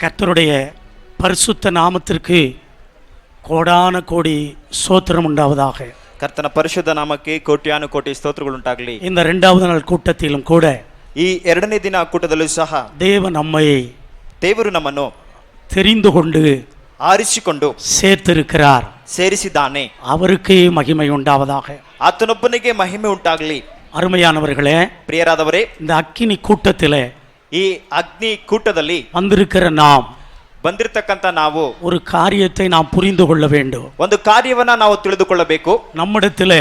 கர்த்தருடைய பரிசுத்த நாமத்திற்கு கோடான கோடி ஸ்தோத்திரம் உண்டாவதாக. ಕರ್ತನ ಪರಿಶುದ್ಧ ನಾಮಕ್ಕೆ ಕೋಟ್ಯಾನು ಕೋಟಿ ಸ್ತೋತ್ರಗಳುಂಟಾಗಲಿ. இந்த இரண்டாவது நாள் கூட்டத்திலும் கூட ಈ ಎರಡನೇ ದಿನ ಕೂಟದಲ್ಲೂ ಸಹ ದೇವರು ನಮ್ಮನ್ನು தெரிந்து கொண்டு ಆರಿಸಿಕೊಂಡು சேர்த்திருக்கிறார், ಸೇರಿಸಿದ್ದಾನೆ. அவருக்கே மகிமை உண்டாவதாக. ಆತನೊಬ್ಬನಿಗೆ ಮಹಿಮೆ ಉಂಟಾಗಲಿ. அருமையானவர்களே, ಪ್ರಿಯರಾದವರೇ, இந்த அக்கினி கூட்டத்திலே ಈ ಅಗ್ನಿ ಕೂಟದಲ್ಲಿ வந்திருக்கிற நாம் ಬಂದಿರತಕ್ಕಂತ ನಾವು ஒரு காரியத்தை நாம் புரிந்து கொள்ள வேண்டும். ಒಂದು ಕಾರ್ಯವನ್ನ ನಾವು ತಿಳಿದುಕೊಳ್ಳಬೇಕು. நம்மிடத்திலே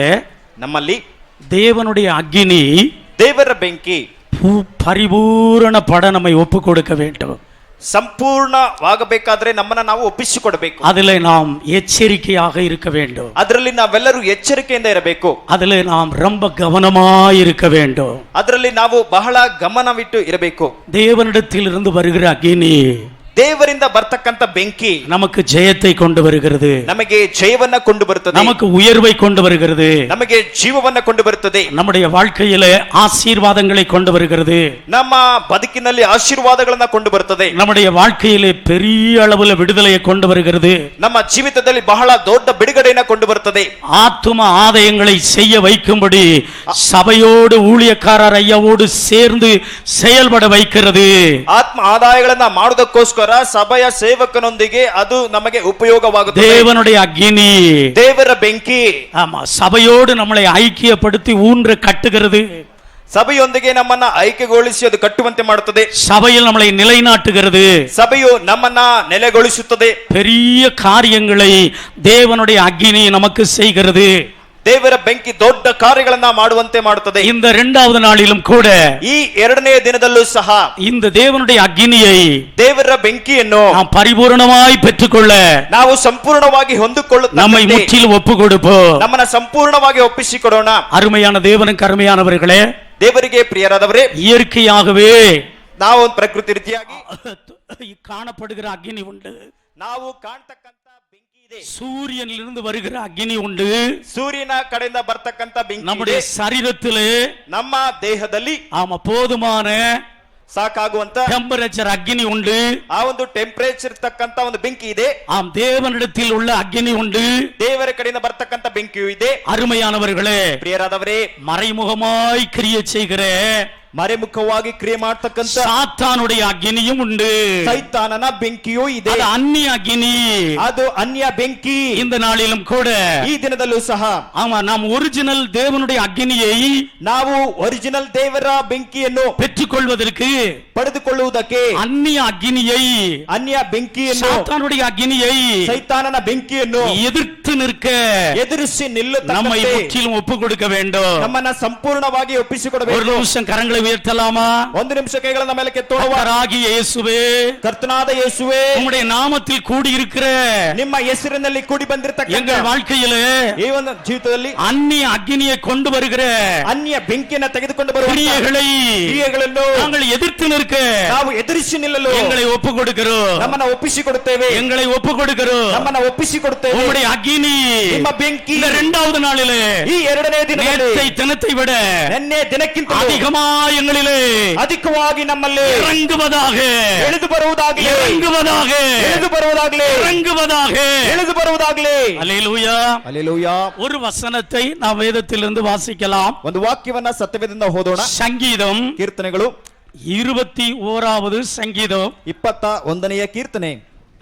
தேவனுடைய அக்கினி, ದೇವರ ಬೆಂಕಿ பரிபூரண பட நம்மை ஒப்பு கொடுக்க வேண்டும். ಸಂಪೂರ್ಣವಾಗಬೇಕಾದ್ರೆ ನಮ್ಮನ್ನ ನಾವು ಒಪ್ಪಿಸಿಕೊಡಬೇಕು. அதிலே நாம் எச்சரிக்கையாக இருக்க வேண்டும். ಅದರಲ್ಲಿ ನಾವೆಲ್ಲರೂ ಎಚ್ಚರಿಕೆಯಿಂದ ಇರಬೇಕು. அதிலே நாம் ரொம்ப கவனமாய் இருக்க வேண்டும். ಅದರಲ್ಲಿ ನಾವು ಬಹಳ ಗಮನವಿಟ್ಟು ಇರಬೇಕು. தேவனிடத்தில் இருந்து வருகிற அக்கினி, ದೇವರಿಂದ ಬರ್ತಕ್ಕಂತ ಬೆಂಕಿ நமக்கு ஜெயத்தை கொண்டு வருகிறது, ನಮಗೆ ಜಯವನ್ನ ಕೊಂಡು ಬರುತ್ತದೆ, நமக்கு உயர்வை கொண்டு வருகிறது, ನಮಗೆ ಜೀವವನ್ನ ಕೊಂಡು ಬರುತ್ತದೆ, நம்முடைய வாழ்க்கையிலே ஆசீர்வாதங்களை கொண்டு வருகிறது, ನಮ್ಮ ಬದುಕಿನಲ್ಲಿ ಆಶೀರ್ವಾದಗಳನ್ನ ಕೊಂಡು ಬರುತ್ತದೆ, நம்முடைய வாழ்க்கையிலே பெரிய அளவுல விடுதலையை கொண்டு வருகிறது, ನಮ್ಮ ಜೀವಿತದಲ್ಲಿ ಬಹಳ ದೊಡ್ಡ ಬಿಡುಗಡೆಯನ್ನು ಕೊಂಡು ಬರುತ್ತದೆ, ஆத்தும ஆதாயங்களை செய்ய வைக்கும்படி சபையோடு ஊழியக்காரர் ஐயாவோடு சேர்ந்து செயல்பட வைக்கிறது. ಆತ್ಮ ಆದಾಯಗಳನ್ನ ಮಾಡುವುದಕ್ಕೋಸ್ಕರ ಸಭೆಯ ಸೇವಕನೊಂದಿಗೆ ಅದು ನಮಗೆ ಉಪಯೋಗವಾಗುತ್ತದೆ. தேவனுடைய அக்கினி, ದೇವರ ಬೆಂಕಿ, ஆமா, சபையோடு நம்மளை ஐக்கியப்படுத்தி ஊன்ற கட்டுகிறது. ಸಭೆಯೊಂದಿಗೆ ನಮ್ಮನ್ನ ಐಕ್ಯಗೊಳಿಸಿ ಅದು ಕಟ್ಟುವಂತೆ ಮಾಡುತ್ತದೆ. சபையில் நம்மளை நிலைநாட்டுகிறது. ಸಭೆಯು ನಮ್ಮನ್ನ ನೆಲೆಗೊಳಿಸುತ್ತದೆ. பெரிய காரியங்களை தேவனுடைய அக்கினி நமக்கு செய்கிறது. ದೇವರ ಬೆಂಕಿ ದೊಡ್ಡ ಕಾರ್ಯಗಳನ್ನ ಮಾಡುವಂತೆ ಮಾಡುತ್ತದೆ. இந்த இரண்டாவது நாளிலும் கூட, ಈ ಎರಡನೇ ದಿನದಲ್ಲೂ ಸಹ இந்த தேவனுடைய அக்கினியை, ದೇವರ ಬೆಂಕಿಯನ್ನು நாம் பரிபூரணமாய் பெற்றுக்கொள்ள, ನಾವು ಸಂಪೂರ್ಣವಾಗಿ ಹೊಂದಿಕೊಳ್ಳುತ್ತ நம்மை முற்றிலும் ஒப்பு கொடுப்போம். ನಮ್ಮನ್ನ ಸಂಪೂರ್ಣವಾಗಿ ಒಪ್ಪಿಸಿಕೊಡೋಣ. அருமையான தேவனுக்கு அருமையானவர்களே, ದೇವರಿಗೆ ಪ್ರಿಯರಾದವರೇ, இயற்கையாகவே ನಾವು ಪ್ರಕೃತಿ ರೀತಿಯಾಗಿ காணப்படுகிற அக்கினி உண்டு. ನಾವು ಕಾಣ್ತಕ್ಕಂತ ಬೆಂಕಿ ಇದೆ. சூரியனிலிருந்து வருகிற அக்கினி உண்டு. ಸೂರ್ಯನ ಕಡೆಯಿಂದ ಬರ್ತಕ್ಕಂತ ಬೆಂಕಿ நம்முடைய சரீரத்திலே, ನಮ್ಮ ದೇಹದಲ್ಲಿ ஆமா, போதுமான ಸಾಕಾಗುವಂತ டெம்பரேச்சர் அக்கினி உண்டு. ಆ ಒಂದು ಟೆಂಪರೇಚರ್ ಇರ್ತಕ್ಕಂತ ಒಂದು ಬೆಂಕಿ ಇದೆ. ஆம், தேவனிடத்தில் உள்ள அக்கினி உண்டு. ದೇವರ ಕಡೆಯಿಂದ ಬರ್ತಕ್ಕಂತ ಬೆಂಕಿಯೂ ಇದೆ. அருமையானவர்களே, ಪ್ರಿಯರಾದವರೇ, மறைமுகமாய் கிரியை செய்கிற ಮರೆಮುಖವಾಗಿ ಕ್ರಿಯೆ ಮಾಡತಕ್ಕಂತ சாத்தானுடைய அக்கினியும் உண்டு. ಸೈತಾನನ ಬೆಂಕಿಯೂ ಇದೆ. அது அந்நிய அக்கினி, ಅದು ಅನ್ಯ ಬೆಂಕಿ. இந்த நாளிலும் கூட, ಈ ದಿನದಲ್ಲೂ ಸಹ ஆமா, நாம் ஒரிஜினல் தேவனுடைய அக்கினியை ನಾವು ಒರಿಜಿನಲ್ ದೇವರ ಬೆಂಕಿಯನ್ನು பெற்றுக்கொள்வதற்கு, ಪಡೆದುಕೊಳ್ಳುವುದಕ್ಕೆ அந்நிய அக்கினியை, ಅನ್ಯ ಬೆಂಕಿಯನ್ನು, சாத்தானுடைய அக்கினியை, ಸೈತಾನನ ಬೆಂಕಿಯನ್ನು எதிர்த்து நிற்க, ಎದುರಿಸಿ ನಿಲ್ಲುತ್ತ நம்மை முற்றிலும் ஒப்பு கொடுக்க வேண்டும். ನಮ್ಮನ್ನ ಸಂಪೂರ್ಣವಾಗಿ ಒಪ್ಪಿಸಿಕೊಡಬೇಕು. ஒரு நிமிஷம் கரங்களை உயர்த்தலாமா? ಒಂದು ನಿಮಿಷ ಕೈಗಳನ್ನ ಮೇಲೆ ಕೆತ್ತೋಣ. கர்த்தராகிய இயேசுவே, ಕರ್ತನಾದ ಯೇಸುವೇ, உம்முடைய நாமத்தில் கூடி இருக்கிற, ನಿಮ್ಮ ಹೆಸರಿನಲ್ಲಿ ಕೂಡಿ ಬಂದಿರತಕ್ಕಂತ எங்கள் வாழ்க்கையிலே ಈ ಒಂದು ಜೀವಿತದಲ್ಲಿ அந்நிய அக்கினியை கொண்டு வருகிற ಅನ್ಯ ಬೆಂಕಿಯನ್ನ ತೆಗೆದುಕೊಂಡು ಬರುವ ಕ್ರಿಯೆಗಳನ್ನು நாங்கள் எதிர்த்து நிற்க, ನಾವು ಎದುರಿಸಿ ನಿಲ್ಲಲು எங்களை ஒப்பு கொடுக்கிறோம். ನಮ್ಮನ್ನ ಒಪ್ಪಿಸಿಕೊಡುತ್ತೇವೆ. எங்களை ஒப்பு கொடுக்கிறோம். ನಮ್ಮನ್ನ ಒಪ್ಪಿಸಿಕೊಡುತ್ತೇವೆ. உம்முடைய அக்கினி ನಿಮ್ಮ ಬೆಂಕಿ இந்த இரண்டாவது நாளிலே, ಈ ಎರಡನೇ ದಿನದಲ್ಲಿ தினத்தை விட ನಿನ್ನೆ ದಿನಕ್ಕಿಂತ அதிகமாக எங்களிலே ಅಧಿಕವಾಗಿ ನಮ್ಮಲ್ಲಿ இறங்குவதாக, ಎಳೆದು ಬರುವುದಾಗಲಿ, இறங்குவதாக, ಎಳೆದು ಬರುವುದಾಗಲಿ, இறங்குவதாக, ಎಳೆದು ಬರುವುದಾಗಲಿ. அல்லேலூயா, அல்லேலூயா. ஒரு வசனத்தை நாம் வேதத்திலிருந்து வாசிக்கலாம். ಒಂದು ವಾಕ್ಯವನ್ನ ಸತ್ಯವೇದದಿಂದ ಓದೋಣ. சங்கீதம் ಕೀರ್ತನೆಗಳು 21வது சங்கீதம் 21ನೇ ಕೀರ್ತನೆ.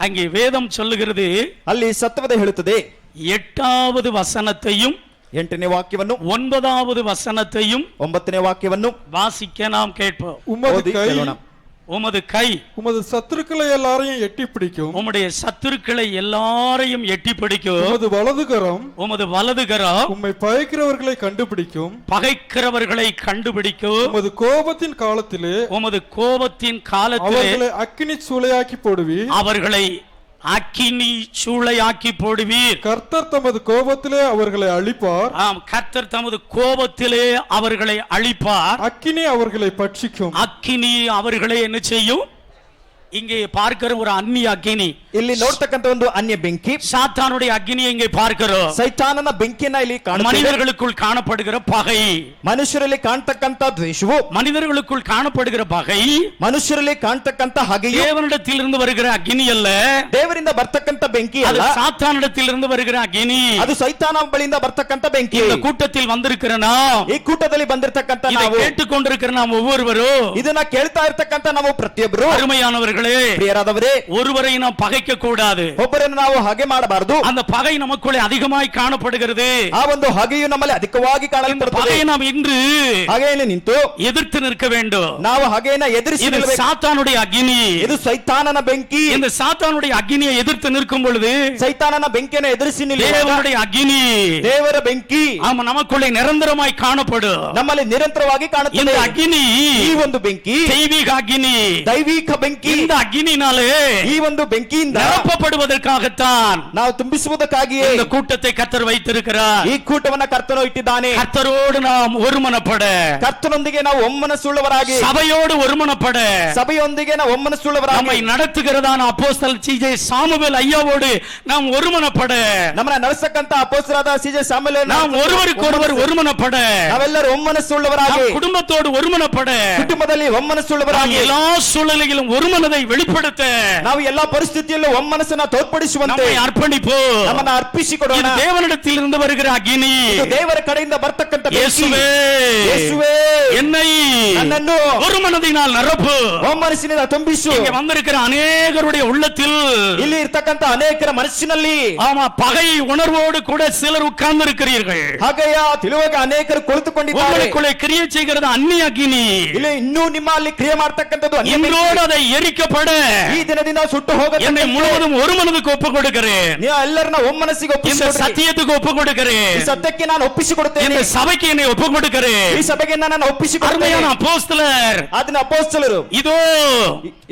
அங்கே வேதம் சொல்லுகிறது, ಅಲ್ಲಿ ಸತ್ಯವೇದ ಹೇಳುತ್ತದೆ, 8வது வசனத்தையும் 8ನೇ ವಾಕ್ಯವನ್ನು 9வது வசனத்தையும் 9ನೇ ವಾಕ್ಯವನ್ನು வாசிக்க நாம் கேட்போம். உமது கை உமது சத்துருக்களை எல்லாரையும் எட்டி பிடிக்கும். உம்முடைய சத்துருக்களை எல்லாரையும் எட்டி பிடிக்கும். உமது வலதுகரம் உம்மை பகைக்கிறவர்களை கண்டுபிடிக்கும். உமது கோபத்தின் காலத்திலே அவர்களை அக்கினி சூளையாக்கி போடுவீர். அவர்களை அக்கினி சூளையாக்கி போடுவீர். கர்த்தர் தமது கோபத்திலே அவர்களை அழிப்பார். ஆம், கர்த்தர் தமது கோபத்திலே அவர்களை அழிப்பார். அக்கினி அவர்களை பட்சிக்கும். அக்கினி அவர்களை என்ன செய்யும்? இங்கே பார்க்கிற ஒரு அந்நிய அக்கினி, ಇಲ್ಲಿ ನೋಡ್ತಕ್ಕಂತ ಒಂದು ಅನ್ಯ ಬೆಂಕಿ, சாத்தானுடைய அக்கினியை இங்கே பார்க்கிறோம். ಸೈತಾನನ ಬೆಂಕಿಯನ್ನ ಇಲ್ಲಿ ಕಾಣುತ್ತೇವೆ. மனிதர்களுக்குள் காணப்படுகிற பகை, ಮನುಷ್ಯರಲ್ಲಿ ಕಾಣ್ತಕ್ಕಂತ ದ್ವೇಷವು, மனிதர்களுக்குள் காணப்படுகிற பகை ಮನುಷ್ಯರಲ್ಲಿ ಕಾಣ್ತಕ್ಕಂತ ಹಾಗೆಯೇ தேவனிடத்திலிருந்து வருகிற அக்கினி அல்ல, ದೇವರಿಂದ ಬರ್ತಕ್ಕಂತ ಬೆಂಕಿ அது ಅಲ್ಲ, சாத்தானிடத்திலிருந்து வருகிற அக்கினி. ಅದು ಸೈತಾನ ಬಳಿಯಿಂದ ಬರ್ತಕ್ಕಂತ ಬೆಂಕಿ. இந்த கூட்டத்தில் வந்திருக்கிற நாம், ಈ ಕೂಟದಲ್ಲಿ ಬಂದಿರತಕ್ಕಂತ இதை ನಾವು, கேட்டுக்கொண்டிருக்கிற நாம் ஒவ்வொருவரும், ಇದನ್ನ ಕೇಳ್ತಾ ಇರ್ತಕ್ಕಂತ ನಾವು ಪ್ರತಿಯೊಬ್ಬರು, அருமையானவர்களே, ಪ್ರಿಯರಾದವರೇ, ஒருவரை நாம் பகைக்க கூடாது. ಒಬ್ಬರನ್ನು ನಾವು ಹಾಗೆ ಮಾಡಬಾರದು. அந்த பகை நமக்குள்ளே அதிகமாய் காணப்படுகிறது. ಆ ಒಂದು ಹಾಗೆಯು ನಮ್ಮಲ್ಲಿ ಅಧಿಕವಾಗಿ இந்த ಕಾಣಲ್ಪಡುತ್ತದೆ. பகையை நாம் இன்று ಹಾಗೆಯನ್ನು ನಿಂತು எதிர்த்து நிற்க வேண்டும். ನಾವು ಹಾಗೆಯನ್ನ ಎದುರಿಸಿ இது ನಿಲ್ಲಬೇಕು. சாத்தானுடைய அக்கினி. ಇದು ಸೈತಾನನ ಬೆಂಕಿ. இந்த சாத்தானுடைய அக்கினியை எதிர்த்து நிற்கும் பொழுது ಸೈತಾನನ ಬೆಂಕಿಯನ್ನು ಎದುರಿಸಿ ನಿಲ್ಲುವಾಗ தேவனுடைய அக்கினி ದೇವರ ಬೆಂಕಿ ஆமா நமக்குள்ளே நிரந்தரமாய் காணப்படும். ನಮ್ಮಲ್ಲಿ ನಿರಂತರವಾಗಿ இந்த ಕಾಣುತ್ತದೆ. அக்கினி ಈ ಒಂದು ಬೆಂಕಿ தெய்வீக அக்கினி. ದೈವಿಕ ಬೆಂಕಿ. இந்த அக்கினினாலே ಈ ಒಂದು ಬೆಂಕಿಯಿಂದ நிரப்பப்படுவதற்காகத்தான் ನಾವು ತುಂಬಿಸುವುದಕ್ಕಾಗಿಯೇ இந்த கூட்டத்தை கர்த்தர் வைத்திருக்கிறார். ಈ ಕೂಟವನ್ನ ಕರ್ತನು ಇಟ್ಟಿದ್ದಾನೆ. கர்த்தரோடு நாம் ஒருமனப்பட, ಕರ್ತನೊಂದಿಗೆ ನಾವು ಒಮ್ಮನಸ್ಸುಳ್ಳವರಾಗಿ, சபையோடு ஒருமனப்பட, ಸಭೆಯೊಂದಿಗೆ ನಾವು ಒಮ್ಮನಸ್ಸುಳ್ಳವರಾಗಿ, நம்மை நடத்துகிறதான அப்போஸ்தலர் சி.ஜே. சாமுவேல் ஐயாவோடு நாம் ஒருமனப்பட, ನಮ್ಮನ್ನ ನಡೆಸಕ್ಕಂತ ಅಪೊಸ್ತಲರಾದ ಸಿ.ಜೆ. ಸಾಮುವೇಲ್ நாம் ஒருவருக்கொருவர் ஒருமனப்பட, ನಾವೆಲ್ಲರೂ ಒಮ್ಮನಸ್ಸುಳ್ಳವರಾಗಿ, நாம் குடும்பத்தோடு ஒருமனப்பட, ಕುಟುಂಬದಲ್ಲಿ நாம் ಒಮ್ಮನಸ್ಸುಳ್ಳವರಾಗಿ, எல்லா சூழ்நிலையிலும் ஒருமனதை வெளிப்படுத்த ನಾವು ಎಲ್ಲಾ ಪರಿಸ್ಥಿತಿಯಲ್ಲೂ ಒಮ್ಮನಸ್ಸನ್ನ ತೋರ್ಪಡಿಸುವಂತೆ நம்மை அர்ப்பணிப்போம். ನಮ್ಮನ್ನ ಅರ್ಪಿಸಿಕೊಡೋಣ. இது தேவனிடத்தில் இருந்து வருகிற அக்கினி. ಇದು ದೇವರ ಕಡೆಯಿಂದ ಬರ್ತಕ್ಕಂತ ಬೆಂಕಿ. இயேசுவே, ಯೇಸುವೇ, என்னை ನನ್ನನ್ನು ஒரு மனதினால் நிரப்பு. ಒಮ್ಮನಸ್ಸಿನಿಂದ ತುಂಬಿಸು. இங்க வந்திருக்கிற அநேகருடைய உள்ளத்தில் ಇಲ್ಲಿ ಇರ್ತಕ್ಕಂತ ಅನೇಕರ ಮನಸ್ಸಿನಲ್ಲಿ ஆமா பகை உணர்வோடு கூட சிலர் உட்கார்ந்து இருக்கிறீர்கள். ಹಾಗೆಯ ತಿಳುವಾಗ ಅನೇಕರು ಕುಳಿತುಕೊಂಡಿದ್ದಾರೆ. உங்களுக்குள்ளே கிரியை செய்கிறது அந்நிய அக்கினி. ಇಲ್ಲಿ ಇನ್ನೂ ನಿಮ್ಮಲ್ಲಿ ಕ್ರಿಯೆ ಮಾಡ್ತಕ್ಕಂಥದ್ದು ಅನ್ಯ ಬೆಂಕಿ. இன்றோடு அதை எரிக்கப்பட ಈ ದಿನದಿಂದ ಸುಟ್ಟು ಹೋಗುತ್ತೆ. என்னை முழுவதும் ஒரு மனதுக்கு ஒப்பு கொடுக்கிறேன். ನೀವು ಎಲ್ಲರನ್ನ ಒಮ್ಮನಸ್ಸಿಗೆ இந்த ಒಪ್ಪಿಸಿಕೊಡ್ರಿ. சத்தியத்துக்கு ஒப்பு கொடுக்கிறேன். ಈ ಸತ್ಯಕ್ಕೆ ನಾನು ಒಪ್ಪಿಸಿಕೊಡುತ್ತೇನೆ. இந்த சபைக்கு என்னை ஒப்பு கொடுக்கிறேன். ಈ ಸಭೆಗೆ ನಾನು ಒಪ್ಪಿಸಿಕೊಡುತ್ತೇನೆ. அருமையான அப்போஸ்தலர், ಅದನ್ನ ಅಪೊಸ್ತಲರು இதோ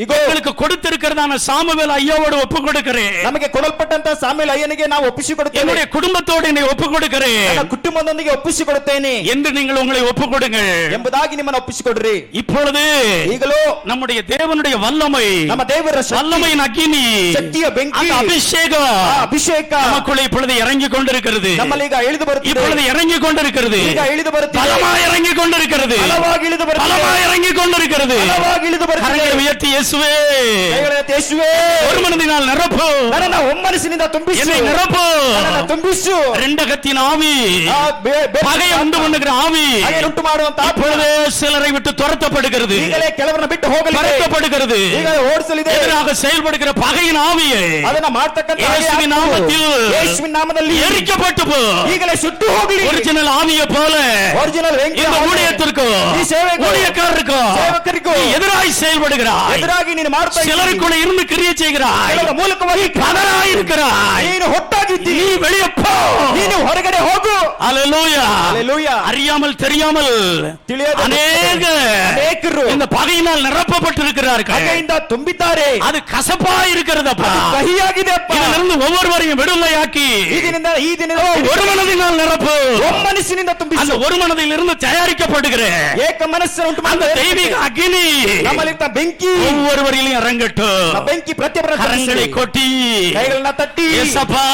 ಇಗೋ உங்களுக்கு கொடுத்திருக்கிறதான சாமுவேல் ஐயாவோடு ஒப்பு கொடுக்கிறேன். ನಮಗೆ ಕೊಡಲ್ಪಟ್ಟಂತ ಸಾಮೇಲ್ ಅಯ್ಯನಿಗೆ ನಾವು ಒಪ್ಪಿಸಿಕೊಡುತ್ತೇವೆ. என்னுடைய குடும்பத்தோடு என்னை ஒப்பு கொடுக்கிறேன் ನನ್ನ ಕುಟುಂಬದೊಂದಿಗೆ ಒಪ್ಪಿಸಿಕೊಡುತ್ತೇನೆ என்று நீங்கள் உங்களை ஒப்பு கொடுங்கள். ಎಂಬುದಾಗಿ ನಿಮ್ಮನ್ನು ಒಪ್ಪಿಸಿಕೊಡ್ರಿ. இப்பொழுது ಈಗಲೂ நம்முடைய தேவனுடைய வல்லமை, ನಮ್ಮ ದೇವರ ಶಕ್ತಿ, வல்லமையின் அக்கினி, ಶಕ್ತಿಯ ಬೆಂಕಿ, அந்த அபிஷேகம் ಆ ಅಭಿಷೇಕ நமக்குள்ளே இப்பொழுது இறங்கி கொண்டிருக்கிறது. ನಮ್ಮಲ್ಲಿ ಈಗ ಇಳಿದು ಬರುತ್ತಿದೆ. இப்பொழுது இறங்கி கொண்டிருக்கிறது. ಈಗ ಇಳಿದು ಬರುತ್ತಿದೆ. பலமாய் இறங்கி கொண்டிருக்கிறது. ಬಲವಾಗಿ ಇಳಿದು ಬರುತ್ತಿದೆ. பலமாய் இறங்கி கொண்டிருக்கிறது. ಬಲವಾಗಿ ಇಳಿದು ಬರುತ್ತಿದೆ. கரங்களை உயர்த்தி இயேசுவே, ಕೈಗಳ ಎತ್ತಿ, ಯೇಸುವೇ, ஒரு மனதினால் நிரப்பு, ನನ್ನನ್ನು ಒಮ್ಮನಸ್ಸಿನಿಂದ ತುಂಬಿಸು. என்னை நிரப்பு. ನನ್ನನ್ನು ತುಂಬಿಸು. ரெண்டகத்தின் ஆவி, ಆ பகையை உண்டு பண்ணுகிற ஆவி ಹಾಗೆ ಉಂಟು ಮಾಡುವಂತ இப்பொழுது சிலரை விட்டு துரத்தப்படுகிறது, ಈಗಲೇ ಕೆಲವರನ್ನ ಬಿಟ್ಟು ಹೋಗಲಿದೆ. துரத்தப்படுகிறது. ಈಗ ಓಡಿಸಲಿದೆ. எதிராக செயல்படுகிற பகையின் ஆவியை ಅದನ್ನ ಮಾಡ್ತಕ್ಕಂತ இயேசுவின் நாமத்தில் ಯೇಸುವಿನ ನಾಮದಲ್ಲಿ எரிக்கப்பட்டு போ. ಈಗಲೇ ಸುಟ್ಟು ಹೋಗಲಿ. ஒரிஜினல் ஆவியை போல ಒರಿಜಿನಲ್ இந்த ஊழியத்திற்கும் ಈ ಸೇವೆಗೂ ஊழியக்காரருக்கும் ಸೇವಕರಿಗೂ எதிராய் செயல்படுகிறாய். ಎದುರಾಗಿ ನೀನು ಮಾಡ್ತಾ ಇದ್ದೀಯ. சிலருக்குள்ள இருந்து கிரியை செய்கிறாய். ಕೆಲವರ ಮೂಲಕವಾಗಿ பதராய் இருக்கிறாய். ನೀನು ಹೊಟ್ಟಾಗಿದ್ದೀ. நீ வெளியே போ. ನೀನು ಹೊರಗಡೆ ಹೋಗು. அல்லேலூயா. அல்லேலூயா. அறியாமல் தெரியாமல் ತಿಳಿಯದ அநேகர் இந்த பகையினால் நிரப்பப்பட்டிருக்கிறார்கள். ಹಗೆಯಿಂದ ತುಂಬಿದ್ದಾರೆ. அது கசப்பா இருக்கிறதப்பா. ಕಹಿಯಾಗಿದೆ ಅಪ್ಪ. இதிலிருந்து ஒவ்வொருவரையும் விடுதலையாக்கி ಈ ದಿನದಿಂದ ஒரு மனதினால் நிரப்பு. ಒಮ್ಮನಸ್ಸಿನಿಂದ ತುಂಬಿಸು. அந்த ஒரு மனதில் இருந்து தயாரிக்கப்படுகிற ಏಕ ಮನಸ್ಸನ್ನು ಉಂಟು அந்த ಮಾಡುವ தெய்வீக அக்கினி ನಮ್ಮಲ್ಲಿದ್ದ ಬೆಂಕಿ ஒவ்வொருவரையும் இறங்கட்டும். ಆ ಬೆಂಕಿ ಪ್ರತಿಯೊಬ್ಬರ கரங்களை கொட்டி ಕೈಗಳನ್ನ ತಟ್ಟಿ ஏசப்பா,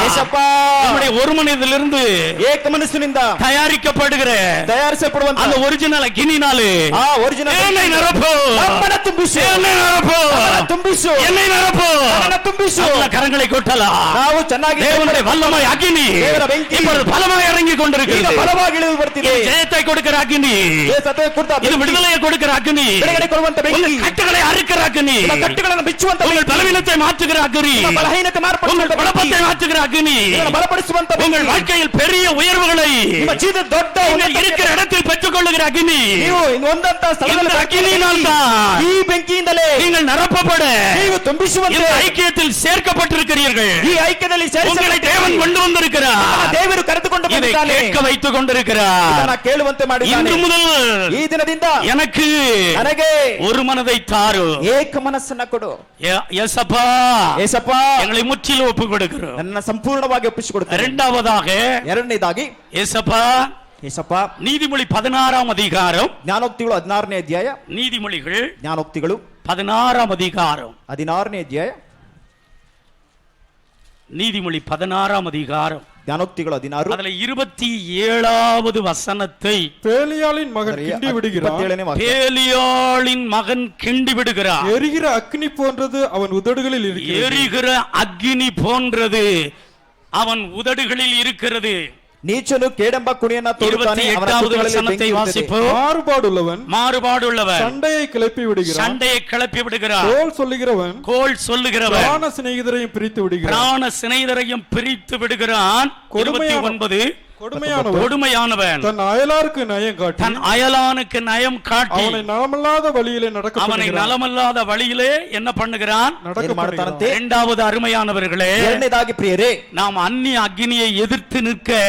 ಯೇಸಪ್ಪ, நம்முடைய ஒரு மனதிலிருந்து ಏಕ ಮನಸ್ಸಿನಿಂದ தயாரிக்கப்படுகிற ತಯಾರಿಸಲ್ಪಡುವಂತ அந்த ஒரிஜினல் அக்கினினாலே ಆ ಒರಿಜಿನಲ್ என்னை நிரப்பு. ನಮ್ಮನ್ನ ತುಂಬಿಸು. என்னை நிரப்பு. ನಮ್ಮನ್ನ ತುಂಬಿಸು. என்னை நிரப்பு. ನಮ್ಮನ್ನ ತುಂಬಿಸು. நல்ல கரங்களை கொட்டலாம். ನಾವು ಚೆನ್ನಾಗಿ தேவனுடைய வல்லமை அக்கினி ದೇವರ ಬೆಂಕಿ இப்பொழுது பலமாய் இறங்கி ಈಗ கொண்டிருக்கிறது. ಬಲವಾಗಿ ಇಳಿದು ಬರ್ತಿದೆ. இது ஜெயத்தை கொடுக்கிற அக்கினி, ಏ ಸತ್ಯ ಕುರಿತ இது விடுதலையை கொடுக்கிற அக்கினி, ಬಿಡುಗಡೆ ಕೊಡುವಂತ ಬೆಂಕಿ, உங்கள் கட்டுகளை அறுக்கிற அக்கினி, ನಿಮ್ಮ ಕಟ್ಟುಗಳನ್ನು ಬಿಚ್ಚುವಂತ உங்கள் பலவீனத்தை மாற்றுகிற அக்கினி, ನಿಮ್ಮ ಬಲಹೀನತೆ உங்கள் ಮಾರ್ಪಡಿಸುವಂತ குழப்பத்தை மாற்றுகிற அக்கினி, ನಿಮ್ಮನ್ನು ಬಲಪಡಿಸುವಂತ உங்கள் வாழ்க்கையில் பெரிய உயர்வுகளை ನಿಮ್ಮ ಜೀವನದ ದೊಡ್ಡ நீங்கள் இருக்கிற இடத்தில் பெற்றுக் கொள்ளுகிற அக்கினி, ನೀವು ಒಂದಂತ ಸ್ಥಳದಲ್ಲಿ இந்த அக்கினியினால் தான் ಈ ಬೆಂಕಿಯಿಂದಲೇ நீங்கள் நிரப்பப்பட ನೀವು ತುಂಬಿಸುವಂತೆ இந்த ஐக்கியத்தில் சேர்க்கப்பட்டிருக்கிறீர்கள். ಈ ಐಕ್ಯದಲ್ಲಿ உங்களை தேவன் கொண்டு வந்திருக்கிறார். ದೇವರು ಕರೆದುಕೊಂಡು இதை ಬಂದಿದ್ದಾನೆ. கேட்க வைத்துக் கொண்டிருக்கிறார். ಇದನ್ನ ಕೇಳುವಂತೆ ಮಾಡಿದ್ದಾನೆ. இன்று முதல் ಈ ದಿನದಿಂದ எனக்கு ನನಗೆ ஒரு மனதை தாரு. ಏಕ ಮನಸ್ಸನ್ನ ಕೊಡು. ஏசப்பா, ಏಸಪ್ಪ, எங்களை முற்றிலும் ஒப்பு கொடுக்கிறோம். ನನ್ನ ಸಂಪೂರ್ಣವಾಗಿ ಒಪ್ಪಿಸಿಕೊಡುತ್ತೇನೆ. இரண்டாவதாக ಎರಡನೇದಾಗಿ ஏசப்பா, ಏಸಪ್ಪ, நீதிமொழி 16ஆம் அதிகாரம், ಜ್ಞಾನೋಕ್ತಿಗಳು 16ನೇ ಅಧ್ಯಾಯ, நீதிமொழிகள் ಜ್ಞಾನೋಕ್ತಿಗಳು 16ஆம் அதிகாரம், 16ನೇ ಅಧ್ಯಾಯ, நீதிமொழி 16ஆம் அதிகாரம், ಜ್ಞಾನೋಕ್ತಿಗಳು 16, அதுல 27வது வசனத்தை பேலியாளின் மகன் கிண்டி விடுகிறான். 27ನೇ ವಾಕ್ಯ. பேலியாளின் மகன் கிண்டி விடுகிறார். எரிகிற அக்னி போன்றது அவன் உதடுகளில் இருக்கிறது. எரிகிற அக்கினி போன்றது அவன் உதடுகளில் இருக்கிறது. ನೀಚನು ಕೇಡೆಂಬ ಕುಣಿಯನ್ನ ತೋರುತ್ತಾನೆ, ಅವನ 28வது ತುಟಿಗಳಲ್ಲಿ வசனத்தை ಬೆಂಕಿ வாசிப்போம். மாறுபாடுள்ளவன் சண்டையை கிளப்பி விடுகிறான். சண்டையை கிளப்பி விடுகிறார். கோல் சொல்லுகிறவன் பிராண சிநேகிதரையும் பிரித்து விடுகிறான். பிராண சிநேகிதரையும் பிரித்து விடுகிறான். 29 கொடுமையானவன் தன் அயலாருக்கு நயம் காட்டி, தன் அயலானுக்கு நயம் காட்டி அவனை நலமல்லாத வழியிலே நடக்க, அவனை நலமல்லாத வழியிலே என்ன பண்ணுகிறான்? இரண்டாவது அருமையானவர்களே, ಎರಡನೇದಾಗಿ ಪ್ರಿಯರೇ, நாம் அந்நிய அக்னியை எதிர்த்து நிற்க,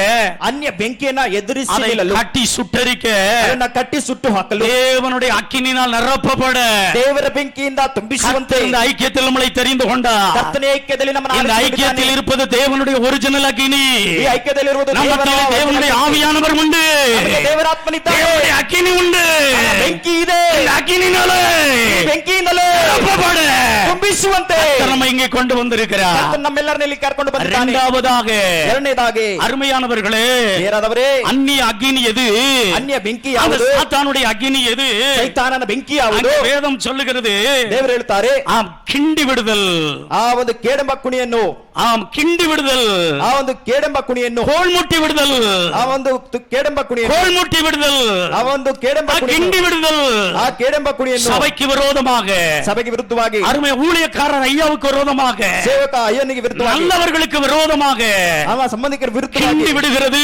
ಅನ್ಯ ಬೆಂಕಿಯನ್ನ ಎದುರಿಸಿ அதை ನಿಲ್ಲಲು, கட்டி சுட்டரிக்க, ಅದನ್ನ ಕಟ್ಟಿ ಸುಟ್ಟು ಹಾಕಲು, தேவனுடைய அக்கினியினால் நிரப்பப்பட, ದೇವರ ಬೆಂಕಿಯಿಂದ ತುಂಬಿಸುವಂತೆ இந்த ஐக்கியத்தில் நம்மளை தெரிந்து கொண்டார். ಕರ್ತನ ಐಕ್ಯದಲ್ಲಿ ನಮ್ಮನ್ನು இந்த ಆರಿಸಿಕೊಂಡಿದ್ದಾನೆ. ஐக்கியத்தில் இருப்பது தேவனுடைய ஒரிஜினல் அக்கினி. ಈ ಐಕ್ಯದಲ್ಲಿರುವುದು தேவனுடைய ஆவியானவர் உண்டு, ದೇವರಾತ್ಮನಿದ್ದಾನೆ, தேவனுடைய அக்கினி உண்டு. ಬೆಂಕಿ ಇದೆ, இந்த அக்கினினாலே ಬೆಂಕಿಯಿಂದಲೇ நிரப்பப்பட ತುಂಬಿಸುವಂತೆ நம்ம இங்கே கொண்டு வந்திருக்கிறார். ಕರ್ತನು ನಮ್ಮೆಲ್ಲರನ್ನು ಕರ್ಕೊಂಡು ಬಂದಿದ್ದಾನೆ. இரண்டாவதாக, ಎರಡನೇದಾಗಿ அருமையானவர்களே, ಬೇರಾದವರೇ, அந்நிய அக்கினி எது? ಅನ್ಯ ಬೆಂಕಿ அந்த ಯಾವುದು? சாத்தானுடைய அக்கினி எது? ಸೈತಾನನ ಬೆಂಕಿ ಯಾವುದು? அங்கே வேதம் சொல்லுகிறது, ದೇವರು ಹೇಳ್ತಾರೆ, ஆம் கிண்டி விடுதல், ಆ ಒಂದು ಕೇಡೆಂಬ ಕುಣಿಯನ್ನು, ஆம் கிண்டி விடுதல், ಆ ಒಂದು ಕೇಡೆಂಬ ಕುಣಿಯನ್ನು, கோல்முட்டி விடுதல், ಆ ಒಂದು ಕೇಡೆಂಬ ಕುಣಿಯನ್ನು, கோல்முட்டி விடுதல், ಆ ಒಂದು ಕೇಡೆಂಬ கிண்டி விடுதல், ಆ ಕೇಡೆಂಬ ಕುಣಿಯನ್ನು சபைக்கு விரோதமாக, ಸಭೆಗೆ ವಿರುದ್ಧವಾಗಿ, அருமை ஊழியக்காரர் ஐயாவுக்கு விரோதமாக, ಸೇವಕ ಅಯ್ಯನಿಗೆ ವಿರುದ್ಧವಾಗಿ, நல்லவர்களுக்கு விரோதமாக ಆಮ ಸಂಬಂಧಿಕರ ವಿರುದ್ಧವಾಗಿ கிண்டி விடுகிறது.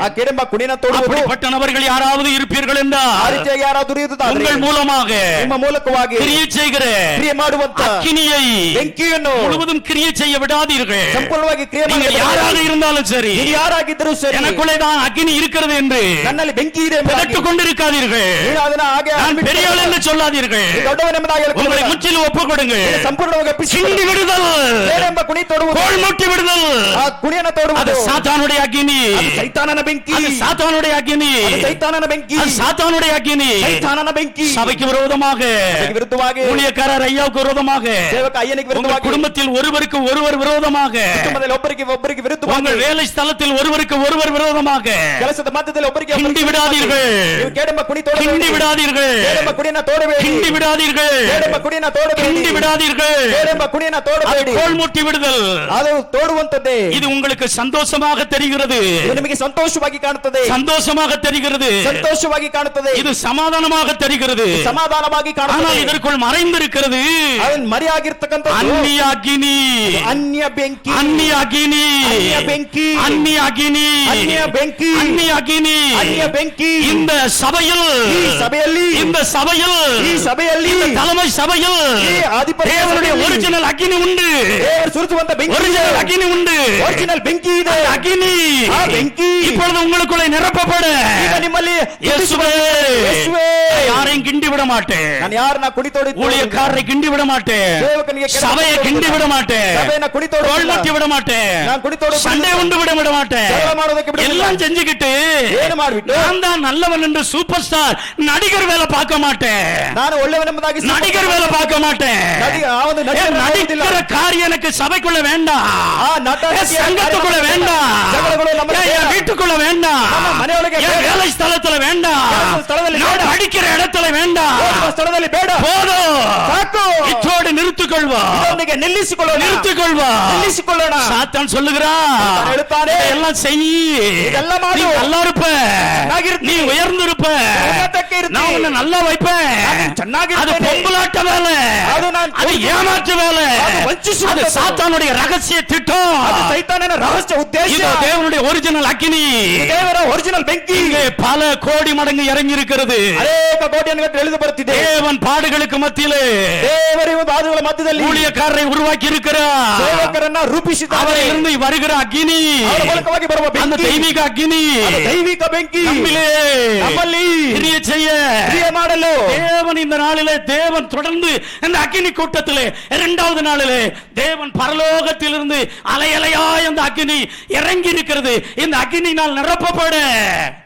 ಆ ಕೇಡೆಂಬ ಕುಣಿಯನ್ನು ತೋಡುವುದು. அப்படிப்பட்ட நபர்கள் யாராவது இருப்பீர்கள் என்றால், ಆ ರೀತಿಯಾಗಿ ಯಾರಾದರೂ ಇರುತ್ತಾದ್ರೆ, உங்கள் மூலமாக ನಿಮ್ಮ ಮೂಲಕವಾಗಿ கிரியை செய்கிற ಕ್ರಿಯೆ ಮಾಡುವಂತ அக்கினியை ಬೆಂಕಿಯನ್ನು முழுவதும் கிரியை செய்ய விடாதீர்கள். ಸಂಪೂರ್ಣವಾಗಿ ಕ್ರಿಯೆ நீங்கள் யாராக இருந்தாலும் சரி, ನೀವು ಯಾರಾಗಿದ್ದರೂ ಸರಿ, எனக்குள்ளே தான் அக்கினி இருக்கிறது என்று ನನ್ನಲ್ಲಿ ಬೆಂಕಿ ಇದೆ பிதற்றுக் கொண்டிருக்காதீர்கள். ನೀವು ಅದನ್ನ ಹಾಗೆ நான் பெரியவள் என்று சொல்லாதீர்கள். ದೊಡ್ಡವನೆಂಬುದಾಗಿ உங்களை ಹೇಳ್ಕೊಳ್ಳಿ. முற்றிலும் ஒப்புக் கொடுங்கள். ಸಂಪೂರ್ಣವಾಗಿ ಒಪ್ಪಿಸಿ கிண்டி விடுதல், ಕೇಡೆಂಬ ಕುಣಿ ತೋಡುವುದು, கோல்முட்டி விடுதல், ಆ ಕುಣಿಯನ್ನು அது ತೋಡುವುದು சாத்தானுடைய அக்கினி, ಅದು ಸೈತಾನನ ಬೆಂಕಿ, அது சாத்தானுடைய அக்கினி, ಅದು ಸೈತಾನನ ಬೆಂಕಿ, அது சாத்தானுடைய அக்கினி. ಸೈತಾನನ ಬೆಂಕಿ சபைக்கு விரோதமாக, ಸಭೆಗೆ ವಿರುದ್ಧವಾಗಿ, ஊழியக்காரர் ஐயாவுக்கு விரோதமாக, ಸೇವಕ ಅಯ್ಯನಿಗೆ உங்கள் ವಿರುದ್ಧವಾಗಿ, குடும்பத்தில் ஒருவருக்கு ஒருவர் விரோதமாக, ಕುಟುಂಬದಲ್ಲಿ ಒಬ್ಬರಿಗೆ ವಿರುದ್ಧವಾಗಿ, உங்கள் வேலை ஸ்தலத்தில் ஒருவருக்கு ஒருவர் விரோதமாக ಕೆಲಸದ ಮಧ್ಯದಲ್ಲಿ ಒಬ್ಬರಿಗೆ கிண்டி விடாதீர்கள். ನೀವು ಕೇಡೆಂಬ ಕುಣಿ கிண்டி ತೋಡಬೇಡಿ, விடாதீர்கள். ಕೇಡೆಂಬ ಕುಣಿಯನ್ನ ತೋಡಬೇಡಿ, கிண்டி விடாதீர்கள். ಕೇಡೆಂಬ ಕುಣಿಯನ್ನ ತೋಡಬೇಡಿ, கிண்டி விடாதீர்கள். ಕೇಡೆಂಬ ಕುಣಿಯನ್ನ அது ತೋಡಬೇಡಿ, கோல்முட்டி விடுதல். ಅದು ತೋಡುವಂತದ್ದೇ. இது உங்களுக்கு சந்தோஷமாக தெரிகிறது, ಇದು ನಿಮಗೆ ಸಂತೋಷವಾಗಿ ಕಾಣುತ್ತದೆ, சந்தோஷமாக தெரிகிறது, ಸಂತೋಷವಾಗಿ ಕಾಣುತ್ತದೆ, இது சமாதானமாக தெரிகிறது. ಸಮಾಧಾನವಾಗಿ ஆனால் ಕಾಣುತ್ತದೆ. இதற்குள் மறைந்திருக்கிறது ಅದನ್ನ ಮರೆಯಾಗಿರ್ತಕ್ಕಂಥದ್ದು அந்நிய அக்கினி, ಅನ್ಯ ಬೆಂಕಿ, அந்நிய அக்கினி, ಅನ್ಯ ಬೆಂಕಿ, அந்நிய அக்கினி, ಅನ್ಯ ಬೆಂಕಿ, அந்நிய அக்கினி. ಅನ್ಯ ಬೆಂಕಿ. இந்த சபையில், ಈ ಸಭೆಯಲ್ಲಿ, இந்த சபையில், ಈ ಸಭೆಯಲ್ಲಿ, இந்த தலைமை சபையில் ಈ ಆಧಿಪತ್ಯ தேவனுடைய ಸಭೆಯಲ್ಲಿ ஒரிஜினல் அக்கினி உண்டு, ದೇವರು ಸುರಿಸುವಂತ ಬೆಂಕಿ ಇದೆ. ஒரிஜினல் அக்கினி உண்டு, ಒರಿಜಿನಲ್ ಬೆಂಕಿ ಇದೆ. அந்த அக்கினி ಆ ಬೆಂಕಿ இப்பொழுது உங்களுக்குள்ளே நிரப்பப்பட, ಈಗ ನಿಮ್ಮಲ್ಲಿ இயேசுவே, ಯೇಸುವೇ, யாரையும் கிண்டி விட மாட்டேன், ನಾನು ಯಾರನ್ನ ಕುಣಿತೋಡಿ ஊழியக்காரரை கிண்டி விட மாட்டேன், ಸೇವಕನಿಗೆ ಕೆಟ್ಟ சபையை கிண்டி விட மாட்டேன், ಸಭೆಯನ್ನ ಕುಣಿತೋಡಿ கோல்முட்டி விட மாட்டேன், ನಾನು ಕುಣಿತೋಡಿ சண்டை உண்டு விட மாட்டேன், ಜಗಳ ಮಾಡೋದಕ್ಕೆ ಬಿಡುವುದಿಲ್ಲ. எல்லாம் செஞ்சுக்கிட்டு ಏನು ಮಾಡ್ಬಿಟ್ಟು நான் தான் நல்லவன் என்று சூப்பர் ஸ்டார் நடிகர் வேலை பார்க்க மாட்டேன், ನಾನು ಒಳ್ಳೆಯವನೆಂಬುದಾಗಿ நடிகர் வேலை பார்க்க மாட்டேன். ಆ ಒಂದು ஏன் ನಟಿಸುವುದಿಲ್ಲ. நடிக்கிற காரியம் எனக்கு சபைக்குள்ள வேண்டாம், ಆ ನಟನೆಯ என் சங்கத்துக்குள்ள வேண்டாம், ಜಗಳಗಳು ನಮ್ಮ என் வீட்டுக்குள்ள வேண்டாம், ನಮ್ಮ ಮನೆಯೊಳಗೆ என் ಬೇಡ. வேலை ஸ்தலத்துல வேண்டாம், ಕೆಲಸದ ಸ್ಥಳದಲ್ಲಿ நான் ಬೇಡ. அடிக்கிற இடத்துல வேண்டாம், ಓದುವ ಸ್ಥಳದಲ್ಲಿ ಬೇಡ. போதும், ಸಾಕು. இத்தோடு நிறுத்திக்கொள்வா, ಇದರೊಂದಿಗೆ ನಿಲ್ಲಿಸಿಕೊಳ್ಳೋಣ, நிறுத்திக்கொள்வா. ನಿಲ್ಲಿಸಿಕೊಳ್ಳೋಣ. சாத்தான் சொல்லுகிறான், சாத்தான் ಹೇಳುತ್ತಾನೆ, எல்லாம் செய், ಇದೆಲ್ಲ ಮಾಡು. நீ நல்லா இருப்ப, ಚೆನ್ನಾಗಿರ್ತಿ. நீ உயர்ந்திருப்ப, ಉನ್ನತಕ್ಕೆ ಇರ್ತಿ. நான் உன்னை நல்லா வைப்பேன், அது ಚೆನ್ನಾಗಿರ್ತೇನೆ. பொம்பளாட்ட வேலை, ಅದು ನಾನು அது ஏமாற்று வேலை, அது ವಂಚಿಸುವಂಥದ್ದು. அது சாத்தானுடைய ரகசிய திட்டம், ಅದು ಸೈತಾನನ ರಹಸ್ಯ ಉದ್ದೇಶ. இது தேவனுடைய ஒரிஜினல் அக்கினி, ದೇವರ ಒರಿಜಿನಲ್ ಬೆಂಕಿ இங்கே பல கோடி மடங்கு இறங்கி இருக்கிறது. ಅನೇಕ ಕೋಟಿಯನ್ನು ಎಳೆದು ಬರುತ್ತಿದೆ. தேவன் பாடுகளுக்கு மத்தியிலே ದೇವರ ಬಾಧುಗಳ ಮಧ್ಯದಲ್ಲಿ ஊழியக்காரரை உருவாக்கி இருக்கிறார், ಸೇವಕರನ್ನ ರೂಪಿಸಿದ್ದಾರೆ. அவரிலிருந்து வருகிற அக்கினி, ಅವರ ಮೂಲಕವಾಗಿ ಬರುವ அந்த ಬೆಂಕಿ, தெய்வீக அக்கினி ಅದು ದೈವಿಕ ಬೆಂಕಿ நம்மிலே ನಮ್ಮಲ್ಲಿ கிரியை செய்ய ಕ್ರಿಯೆ ಮಾಡಲು தேவன் இந்த நாளிலே, தேவன் தொடர்ந்து இந்த அக்கினி கூட்டத்திலே இரண்டாவது நாளிலே தேவன் பரலோகத்திலிருந்து அலையலையாய் அந்த அக்கினி இறங்கி இருக்கிறது. இந்த அக்கினினால் நிரப்பப்பட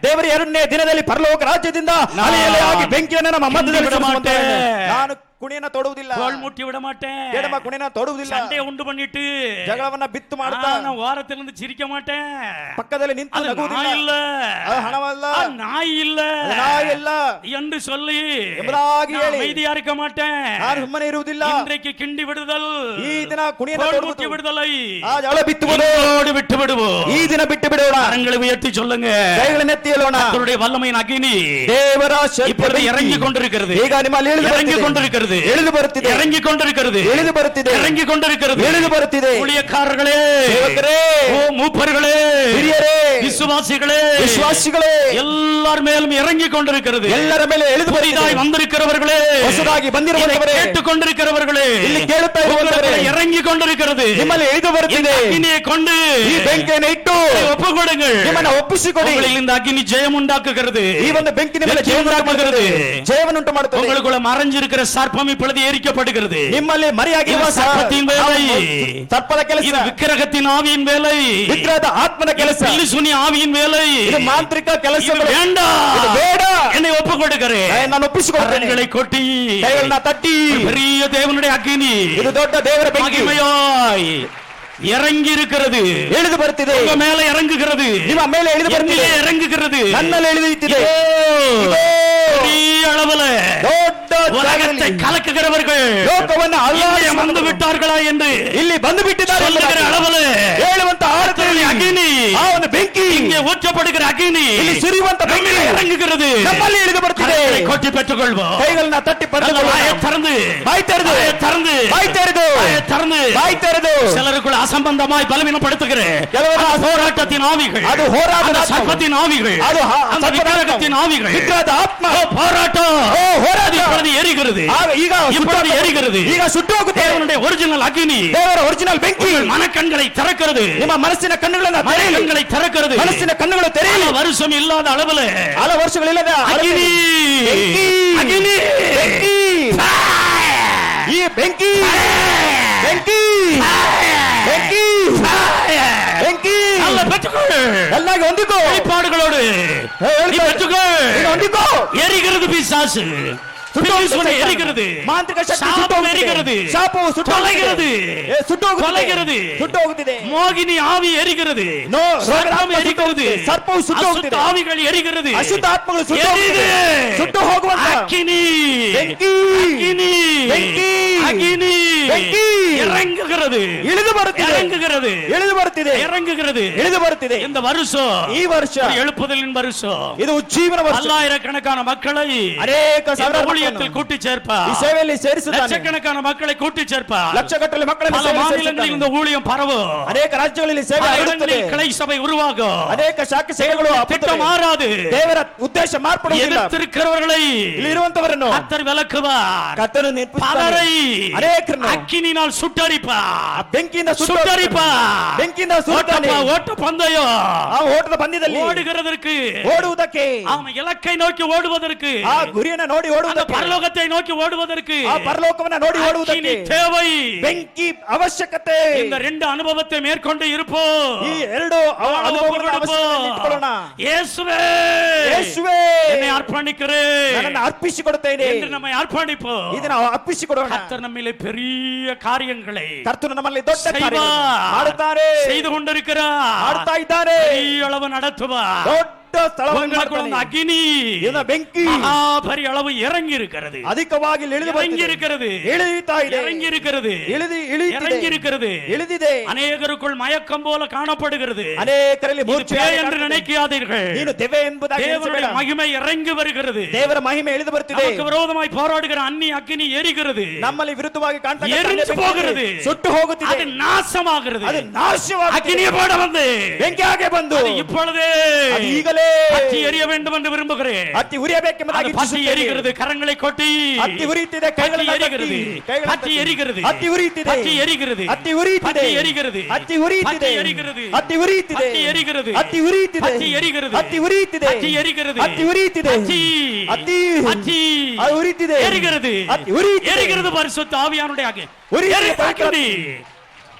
ದೇವರ ಎರಡನೇ ದಿನದಲ್ಲಿ ಪರಲೋಕ ರಾಜ್ಯದಿಂದ ಅಲೆಯಲೆಯಾಗಿ ಬೆಂಕಿಯನ್ನು ನಮ್ಮ ಮಧ್ಯದಲ್ಲಿ ಬಿಡ ಮಾಟೆ. ನಾನು ಕುಣಿಯನ್ನ ತೊಡುವುದಿಲ್ಲ, கோல் முட்டி விட மாட்டேன், ಎಡಮ ಕುಣಿಯನ್ನ ತೊಡುವುದಿಲ್ಲ, சண்டையை உண்டு பண்ணிட்டு ಜಗಳವನ್ನ ಬಿತ್ತು ಮಾಡುತ್ತಾ நான் ஓரத்திலிருந்து சிரிக்க மாட்டேன், ಪಕ್ಕದಲ್ಲಿ ನಿಂತು அது ನಗುವುದಿಲ್ಲ, நாய் இல்ல, ಅದು ಹಣವಲ್ಲ, அது நாய் இல்ல ಅದು ನಾಯಿ ಅಲ್ಲ என்று சொல்லி ಎಂಬುದಾಗಿ நான் ಹೇಳಿ அமைதியா இருக்க மாட்டேன். ನಾನು ಸುಮ್ಮನೆ ಇರುವುದಿಲ್ಲ. இன்றைக்கு கிண்டி விடுதல், ಈ ದಿನ ಕುಣಿಯನ್ನ கோல் ತೊಡುವುದು, முட்டி விடுதலை ಆ ಜಗಳ ಬಿತ್ತುವುದು இன்றோடு விட்டு விடுவோம். ಈ ದಿನ ಬಿಟ್ಟು ಬಿಡೋಣ. கரங்களை உயர்த்தி சொல்லுங்க, ಕೈಗಳನ್ನೆತ್ತಿ ಹೇಳೋಣ, கர்த்தருடைய வல்லமையின் அக்கினி ದೇವರ ಶಕ್ತಿ இப்பொழுது இறங்கி கொண்டிருக்கிறது, ಈಗ ನಿಮ್ಮಲ್ಲಿ ಇಳಿದು இறங்கி ಬರುತ್ತಿದೆ, கொண்டிருக்கிறது, ಇಳಿದು ಬರುತ್ತಿದೆ, இறங்கி கொண்டிருக்கிறது, ಇಳಿದು ಬರುತ್ತಿದೆ, இறங்கி கொண்டிருக்கிறது, ಇಳಿದು ಬರುತ್ತಿದೆ. ஊழியக்காரர்களே, ಸೇವಕರೇ, ஓ மூப்பர்களே, ಹಿರಿಯರೇ, விசுவாசிகளே, ವಿಶ್ವಾಸಿಗಳೇ, எல்லார் மேலும் இறங்கி கொண்டிருக்கிறது. ಎಲ್ಲರ ಮೇಲೆ ಇಳಿದು புதிதாய் ಬರುತ್ತಿದೆ. வந்திருக்கிறவர்களே, ಹೊಸದಾಗಿ ಬಂದಿರುವಂತವರೇ, கேட்டுக் கொண்டிருக்கிறவர்களே, ಇಲ್ಲಿ ಕೇಳುತ್ತಾ ಇರುವಂತವರೇ, உங்களுக்கு இறங்கி கொண்டிருக்கிறது. ನಿಮ್ಮಲ್ಲಿ ಇಳಿದು இந்த ಬರುತ್ತಿದೆ. அக்கினியை கொண்டு ಈ ಬೆಂಕಿಯನ್ನು ಇಟ್ಟು ஒப்பு கொடுங்கள். ನಿಮ್ಮನ್ನ ಒಪ್ಪಿಸಿಕೊಡಿ. உங்களில் இந்த அக்கினி ஜெயம் உண்டாக்குகிறது, ಈ ಒಂದು ಬೆಂಕಿನ ಮೇಲೆ ಜೀವ ಜೀವನ ಉಂಟಾಗುತ್ತದೆ. ಜೀವನುಂಟು ಮಾಡುತ್ತದೆ. உங்களுக்குள்ள மறைஞ்சிருக்கிற சர்ப்பம் இப்பொழுது எரிக்கப்படுகிறது. ನಿಮ್ಮಲ್ಲಿ ಮರೆಯಾಗಿರುವ ಇದು ಸರ್ಪத்தின் வேலை. ಸರ್ಪದ ಕೆಲಸ, இது விக்கிரகத்தின் ஆவியின் வேலை, ವಿಗ್ರಹದ ಆತ್ಮನ ಕೆಲಸ, பில்லிசுனி ஆவியின் வேலை. ಇದು ಮಾಂತ್ರಿಕ ಕೆಲಸ. இது வேண்டாம், ಇದು ಬೇಡ, என்னை ஒப்பு கொடுக்கிறேன். ನಾನು ಒಪ್ಪಿಸಿಕೊಡ್ತೇನೆ. கரங்களை கொட்டி ಕೈಗಳನ್ನ ತಟ್ಟಿ, பெரிய தேவனுடைய அக்கினி ಇದು ದೊಡ್ಡ ದೇವರ ಬೆಂಕಿ மகிமையாய் இறங்கி இருக்கிறது, ಇಳಿದು ಬರುತ್ತಿದೆ, உங்க மேல இறங்குகிறது, ನಿಮ್ಮ ಮೇಲೆ ಇಳಿದು ಬರುತ್ತಿದೆ, என்னிலே இறங்குகிறது, ನನ್ನಲ್ಲಿ ಇಳಿದಿದೆ. பெரிய அளவுல ದೊಡ್ಡ உலகத்தை கலக்குகிறவர்கள் ಲೋಕವನ್ನು இங்கே வந்து விட்டார்களா என்று ಇಲ್ಲಿ ಬಂದು ಬಿಟ್ಟಿದ್ದಾರೆ சொல்லுகிற அளவுல ಹೇಳುವಂತ ಆಳದಲ್ಲಿ அக்கினி, ಆ ಒಂದು ಬೆಂಕಿ, இங்கே ஊற்றப்படுகிற அக்கினி ಇಲ್ಲಿ ಸುರಿಯುವಂತ ಬೆಂಕಿ நம்மிலே இறங்குகிறது. ನಮ್ಮಲ್ಲಿ ಇಳಿದು ಬರುತ್ತಿದೆ. கரங்களை கொட்டி பெற்றுக்கொள்வோம். ಕೈಗಳನ್ನ ತಟ್ಟಿ நல்ல ಪಡೆದುಕೊಳ್ಳೋಣ. வாயை திறந்து, ಬಾಯಿ ತೆರೆದು, வாயை திறந்து, ಬಾಯಿ ತೆರೆದು, வாயை திறந்து, ಬಾಯಿ ತೆರೆದು, சிலருக்குள்ள அசம்பந்தமாய் பலவீனப்படுத்துகிற ಕೆಲವರು போராட்டத்தின் ஆவிகள், ಅದು ಹೋರಾಟದ அந்த ಆತ್ಮ, சர்ப்பத்தின் ஆவிகள், ಅದು அந்த விக்கிரகத்தின் ஆவிகள், ವಿಗ್ರಹದ ಆತ್ಮ, ஓ, போராட்டம், ಓ, ಹೋರಾಟ அது இப்பொழுது எரிகிறது, ಈಗ இப்பொழுது எரிகிறது. ಈಗ ಸುಟ್ಟು ಹೋಗುತ್ತೆ. தேவனுடைய ஒரிஜினல் அக்கினி ದೇವರ ಒರಿಜಿನಲ್ ಬೆಂಕಿ உங்கள் மனக்கண்களை திறக்கிறது, ನಿಮ್ಮ ಮನಸ್ಸಿನ ಕಣ್ಣುಗಳನ್ನ ತೆರೆಯಲಿ. மனக்கண்களை திறக்கிறது. ಮನಸ್ಸಿನ ಕಣ್ಣುಗಳು ತೆರೆಯಲಿ. பல வருஷம் இல்லாத அளவுல ಹಲ ವರ್ಷಗಳಿಲ್ಲದ அக்கினி, ಬೆಂಕಿ, அக்கினி, ಬೆಂಕಿ, ಈ ಬೆಂಕಿ, ಬೆಂಕಿ, ಬೆಂಕಿ, ಬೆಂಕಿ, நல்ல பெற்றுக்கொள். ಎಲ್ಲಾಗಿ ಹೊಂದಿಕೋ. வெளிப்பாடுகளோடு நீ பெற்றுக்கொள். ನೀನು ಹೊಂದಿಕೋ. எரிகிறது பிசாசு, பில்லிசுனி எரிகிறது, ಮಾಂತ್ರಿಕ ಶಕ್ತಿ சாபம் ಸುಟ್ಟು ಹೋಗಿದೆ. எரிகிறது, ಶಾಪವು ಸುಟ್ಟು ತೊಲகிறது, ಹೋಗಿದೆ. ಸುಟ್ಟು ಹೋಗುತ್ತದೆ. ತೊಲகிறது, ಸುಟ್ಟು ಹೋಗುತ್ತಿದೆ. மோகினி ஆவி எரிகிறது, நோ, சர்ப்பம் ரோಗದ எரிகிறது, ಸರ್ಪವು ಸುಟ್ಟು அசுத்த ಹೋಗುತ್ತಿದೆ. ஆவிகள் எரிகிறது, ಅಶುದ್ಧ ಆತ್ಮಗಳು ಸುಟ್ಟು எரிது. ಹೋಗುತ್ತಿದೆ. ಸುಟ್ಟು ಹೋಗುವಂತ அக்கினி, ಬೆಂಕಿ, அக்கினி, ಬೆಂಕಿ, அக்கினி ಬೆಂಕಿ இறங்குகிறது, ಇಳಿದು ಬರುತ್ತಿದೆ. இறங்குகிறது, ಇಳಿದು ಬರುತ್ತಿದೆ. இறங்குகிறது. ಇಳಿದು ಬರುತ್ತಿದೆ. இந்த வருஷம் ಈ ವರ್ಷ ஒரு எழுப்புதலின் வருஷம். ಇದು ಉಜ್ಜೀವನ ವರ್ಷ. பல்லாயிரக்கணக்கான மக்களை ಅನೇಕ இந்த ಸಾವಿರ ஊழியத்தில் கூட்டி சேர்ப்பா, ಈ ಸೇವೆಯಲ್ಲಿ ಸೇರಿಸುತ್ತಾನೆ. லட்சக்கணக்கான மக்களை கூட்டி சேர்ப்பா, ಲಕ್ಷಗಟ್ಟಲೆ ಮಕ್ಕಳನ್ನು பல ಸೇವೆಯಲ್ಲಿ மாநிலங்களில் ಸೇರಿಸುತ್ತಾನೆ. இந்த ஊழியம் பரவும், ಅನೇಕ ರಾಜ್ಯಗಳಲ್ಲಿ ಸೇವೆ பல ಆಗುತ್ತದೆ. இடங்களில் கிளை சபை உருவாகும், ಅನೇಕ ಶಾಖೆ ಸೇವೆಗಳು திட்டம் மாறாது. ದೇವರ ಉದ್ದೇಶ ಮಾರ್ಪಡುವುದಿಲ್ಲ. எதிர்த்திருக்கிறவர்களை ಇಲ್ಲಿ ಇರುವಂತವರನ್ನು கர்த்தர் விலக்குவார், ಕರ್ತನು ನೆನಪಿಸುತ್ತಾನೆ. பலரை ಅನೇಕರನ್ನು அக்கினினால் சுட்டரிப்பார், ಬೆಂಕಿಯಿಂದ சுட்டரிப்பார். ಬೆಂಕಿಯಿಂದ ಸುಡುತ್ತಾನೆ. ஓட்ட பந்தயம் ಆ ಓಟದ ಪಂದ್ಯದಲ್ಲಿ ஓடுகிறதற்கு, ಓಡುವುದಕ್ಕೆ, அவன் இலக்கை நோக்கி ஓடுவதற்கு, ಆ ಗುರಿಯನ್ನ ನೋಡಿ அந்த ಓಡುವುದಕ್ಕೆ, பரலோகத்தை நோக்கி ஓடுவதற்கு ಆ ಪರಲೋಕವನ್ನ ನೋಡಿ அக்கினி ಓಡುವುದಕ್ಕೆ தேவை. ಬೆಂಕಿ ಅವಶ್ಯಕತೆ. இந்த ரெண்டு அனுபவத்தை மேற்கொண்டு இருப்போம். ಈ ಎರಡು ಅನುಭವಗಳ ಅವಶ್ಯಕತೆ ಇಟ್ಟುಕೊಳ್ಳೋಣ. இயேசுவே, ಯೇಸುವೇ, என்னை அர்ப்பணிக்கிறேன் ನನ್ನನ್ನು ಅರ್ಪಿಸಿಕೊಡುತ್ತೇನೆ. என்று நம்மை ಅರ್ಪணிப்போம். ಇದನ್ನ ಅರ್ಪಿಸಿಕೊಡೋಣ. கர்த்தர் நம்மிலே பெரிய காரியங்களை ಕರ್ತನು ನಮ್ಮಲ್ಲಿ ದೊಡ್ಡ ಕಾರ್ಯಗಳನ್ನು செய்வார், ಮಾಡುತ್ತಾರೆ, செய்து கொண்டிருக்கிறார், ಮಾಡ್ತಾ ಇದ್ದಾರೆ. பெரிய அளவு நடத்துவார். ದೊಡ್ಡ ಸ್ಥಳವನ್ನು உங்களுக்குள்ள அந்த ಮಾಡ್ತಾನೆ. அக்கினி ಇದನ್ನ ಬೆಂಕಿ மகாபரி அளவு இறங்கி இருக்கிறது, ಅಧಿಕವಾಗಿ ಇಳಿದು இறங்கி ಬರ್ತಿದೆ. இருக்கிறது, ಇಳಿಯುತ್ತಾ ಇದೆ. இறங்கி இருக்கிறது, ಇಳಿದಿದೆ. இறங்கி இருக்கிறது. ಇಳಿದಿದೆ. அநேகருக்குள் மயக்கம் போல காணப்படுகிறது. ಅನೇಕರಲ್ಲಿ இது ಮೂರ್ಛೆ பேய் என்று நினைக்காதீர்கள். ನೀನು ದೆವ್ವ ಎಂಬುದಾಗಿ தேவனுடைய ಎಣಿಸಬೇಡ. மகிமை இறங்கி வருகிறது. ದೇವರ ಮಹಿಮೆ ಇಳಿದು ಬರ್ತಿದೆ. நமக்கு விரோதமாய் போராடுகிற அந்நிய அக்கினி எரிகிறது, ನಮ್ಮಲ್ಲಿ ವಿರುದ್ಧವಾಗಿ ಕಾಣ್ತಾ எரிஞ்சு போகிறது, ಸುಟ್ಟು ಹೋಗುತ್ತಿದೆ. அது நாசமாகிறது. ಅದು ನಾಶವಾಗುತ್ತಿದೆ. அக்கினியை போட வந்து ಬೆಂಕಿಯಾಗೆ ಬಂದು அது இப்பொழுதே ಅದು ಈಗಲೇ பற்றி எரிய வேண்டும் என்று விரும்புகிறேன். ಅತ್ತಿ ಉರಿಯಬೇಕೆಂಬುದಾಗಿ அது பற்றி எரிகிறது. கரங்களை கொட்டி ಅತ್ತಿ ಉರಿಯುತ್ತಿದೆ. ಕೈಗಳನ್ನು எரிகிறது, ತಟ್ಟಿ. பற்றி எரிகிறது, ಅತ್ತಿ ಉರಿಯುತ್ತಿದೆ. பற்றி எரிகிறது, ಅತ್ತಿ ಉರಿಯುತ್ತಿದೆ. பற்றி எரிகிறது, ಅತ್ತಿ ಉರಿಯುತ್ತಿದೆ. பற்றி எரிகிறது, ಅತ್ತಿ ಉರಿಯುತ್ತಿದೆ. பற்றி எரிகிறது, ಅತ್ತಿ ಉರಿಯುತ್ತಿದೆ. பற்றி எரிகிறது, ಅತ್ತಿ ಉರಿಯುತ್ತಿದೆ. பற்றி எரிகிறது, ಅತ್ತಿ ಉರಿಯುತ್ತಿದೆ. பற்றி ಅತ್ತಿ பற்றி ಅದು ಉರಿಯುತ್ತಿದೆ. எரிகிறது, ಅತ್ತಿ ಉರಿಯುತ್ತಿದೆ. எரிகிறது. பரிசுத்த ஆவியானுடைய அக்கினி. உரியுது. எரிகிற அக்கினி.